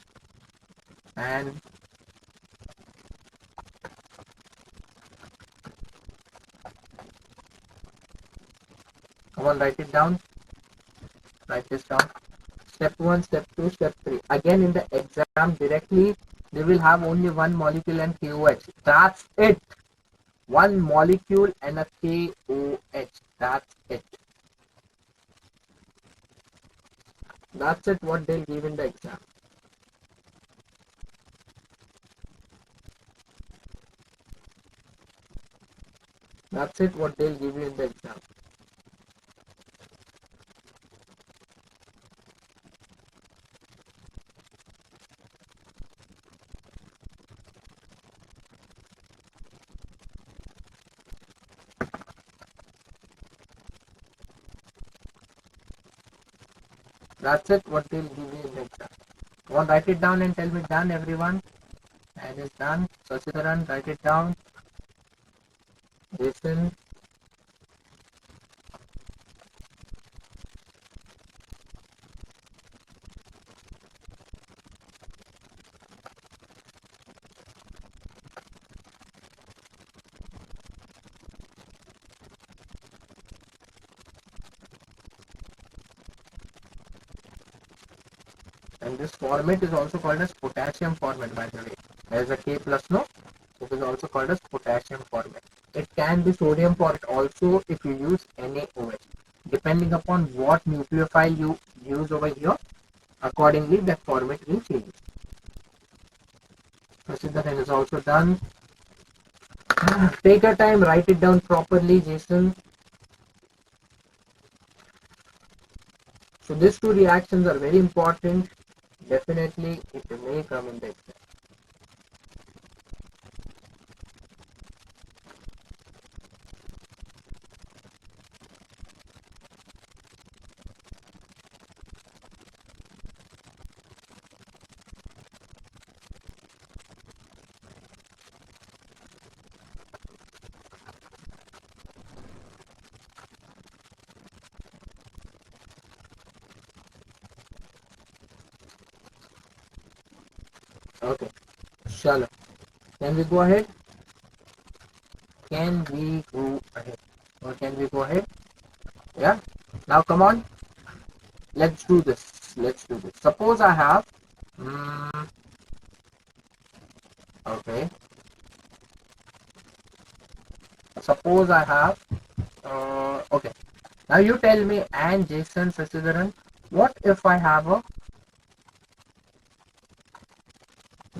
and come on, write it down. Write this down. Step 1, step 2, step 3. Again, in the exam directly, they will have only one molecule and KOH. That's it. One molecule and a KOH. That's it. That's it, what they'll give in the exam. That's it, what they'll give you in the exam. That's it. What they'll give you in the exam. Come on, write it down and tell me done, everyone. And it's done. Sasidaran, write it down. Jason. And this format is also called as potassium format, by the way. There is a K plus, no? It is also called as potassium format. It can be sodium format also if you use NaOH. Depending upon what nucleophile you use over here, accordingly that format will change. That is also done. Take your time, write it down properly, Jason. So these two reactions are very important. Definitely it may come in the exam. Okay, Shalom. Can we go ahead? Can we go ahead? Or can we go ahead? Yeah. Now come on. Let's do this. Let's do this. Suppose I have. Okay. Suppose I have. Okay. Now you tell me, and Jason Sasidaran, what if I have a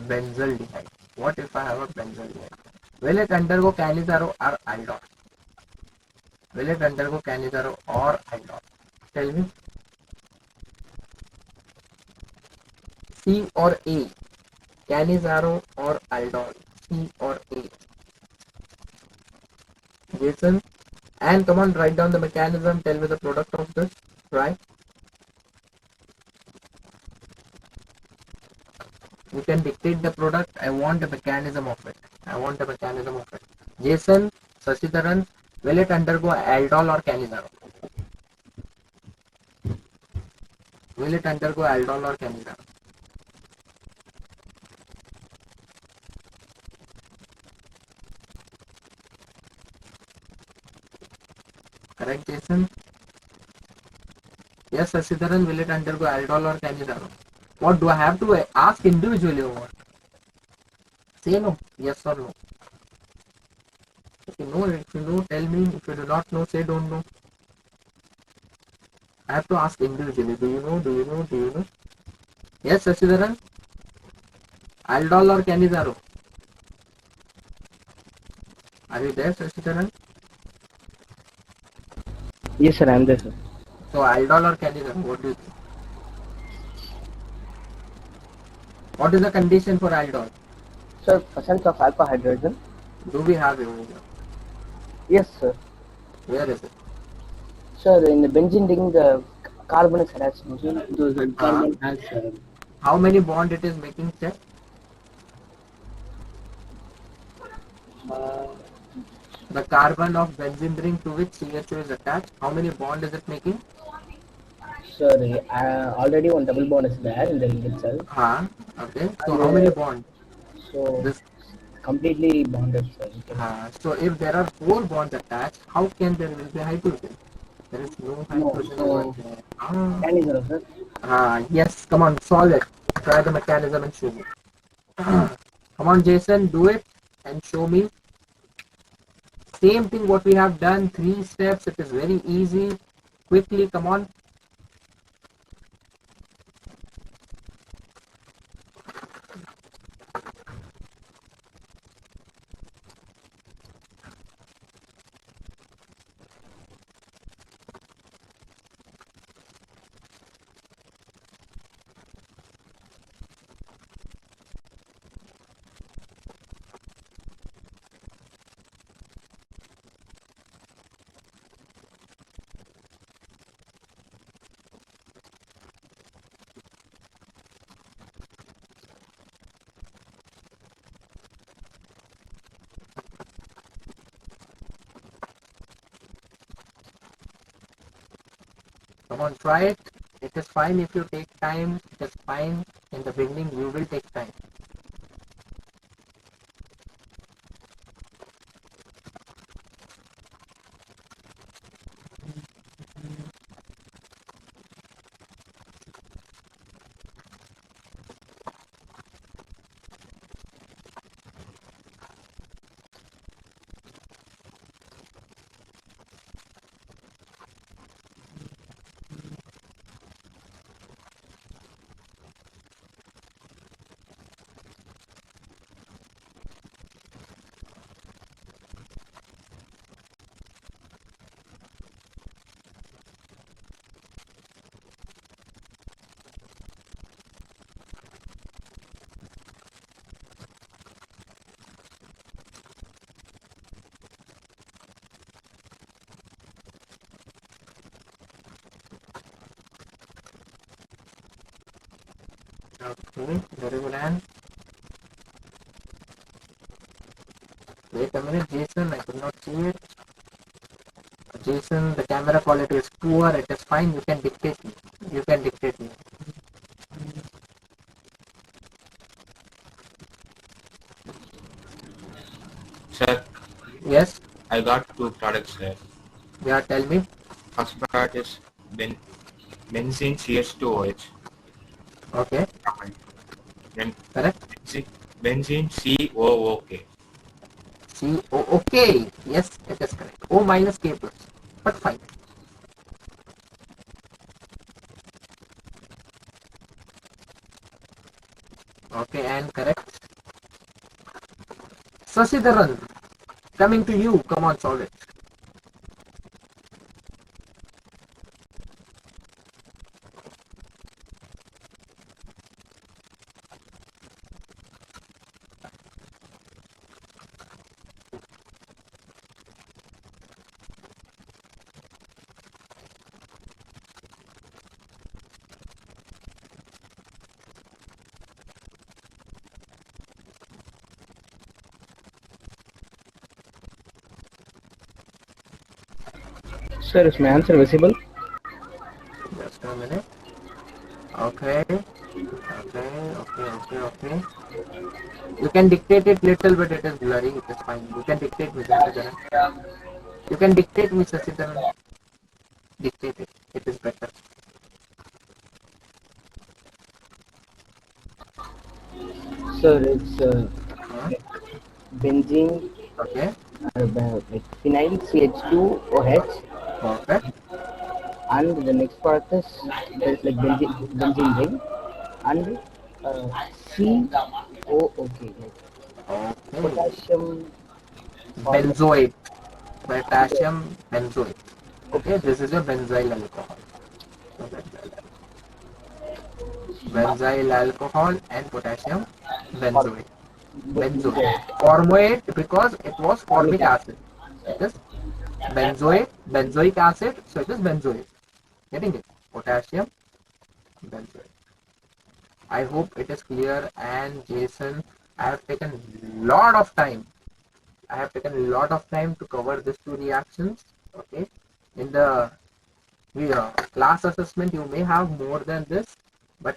benzaldehyde? What if I have a benzaldehyde? Will it undergo Cannizaro or Aldol? Will it undergo Cannizaro or Aldol? Tell me. C or A? Cannizaro or Aldol? C or A? Jason? And come on, write down the mechanism. Tell me the product of this. Right? You can dictate the product. I want the mechanism of it. I want the mechanism of it. Jason, Sasidaran, will it undergo Aldol or Cannizaro? Will it undergo Aldol or Cannizaro? Correct, Jason? Yes, Sasidaran, will it undergo Aldol or Cannizaro? What do I have to ask individually or what? Say no, yes or no. If you know, tell me. If you do not know, say don't know. I have to ask individually. Do you know? Do you know? Do you know? Yes, Sasidaran? Aldol or Cannizaro? Are you there, Sasidaran? Yes, sir, I am there, sir. So Aldol or Cannizaro? What do you think? What is the condition for Aldol? Sir, presence of alpha hydrogen. Do we have it over here? Yes, sir. Where is it? Sir, in the benzene ring, the carbon is attached. So the carbon has. How many bond it is making, check? The carbon of benzene ring to which CHO is attached, how many bond is it making? Sir, already one double bond is there in the ring itself. Okay. So how many bond? So This. completely bonded, sir. So if there are 4 bonds attached, how can there will be hydrogen? There is no hydrogen over there. Cannizaro, sir. Yes. Come on, solve it. Try the mechanism and show me. Come on, Jason, do it and show me. Same thing what we have done, 3 steps. It is very easy. Quickly, come on. Come on, try it. It is fine if you take time. It is fine. In the beginning, you will take time. Okay, very good. And wait a minute, Jason. I could not see it. Jason, the camera quality is poor. It is fine. You can dictate me. You can dictate me. Sir, Yes. I got two products here. Yeah. Tell me. First product is benzene CS2OH. Okay. Then Correct. benzene COOK. C. O. Okay. Yes, it is correct. O minus K plus. But fine. Okay, and correct. Sasidharan, coming to you. Come on, solve it. Sir, is my answer visible? Just a minute. Okay. Okay. You can dictate it little, but it is blurry. It is fine. You can dictate me, Sasidharan. You can dictate me, Sasidharan. Dictate it. It is better. Sir, it's Huh? like benzene, Okay. like phenyl CH2OH, Perfect. and the next part is there's like benzene ring, and COOK, like Okay. potassium solvent. Benzoate. Potassium benzoate. Okay. This is a benzyl alcohol. So benzyl alcohol and potassium benzoate. Benzoate. Formoate because it was formic acid. It is benzoic acid, so it is benzoate. Getting it? Potassium benzoate. I hope it is clear. And Jason, I have taken lot of time. I have taken a lot of time to cover these two reactions. Okay. In the class assessment, you may have more than this, but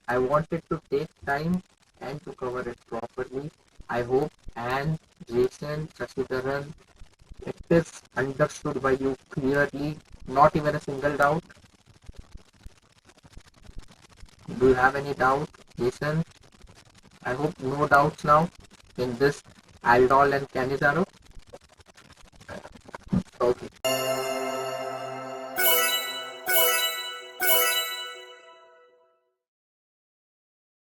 I wanted to take time and to cover it properly. I hope and Jason, Sasidharan, it is understood by you clearly, not even a single doubt. Do you have any doubt, Jason? I hope no doubts now in this Aldol and Cannizaro. Okay.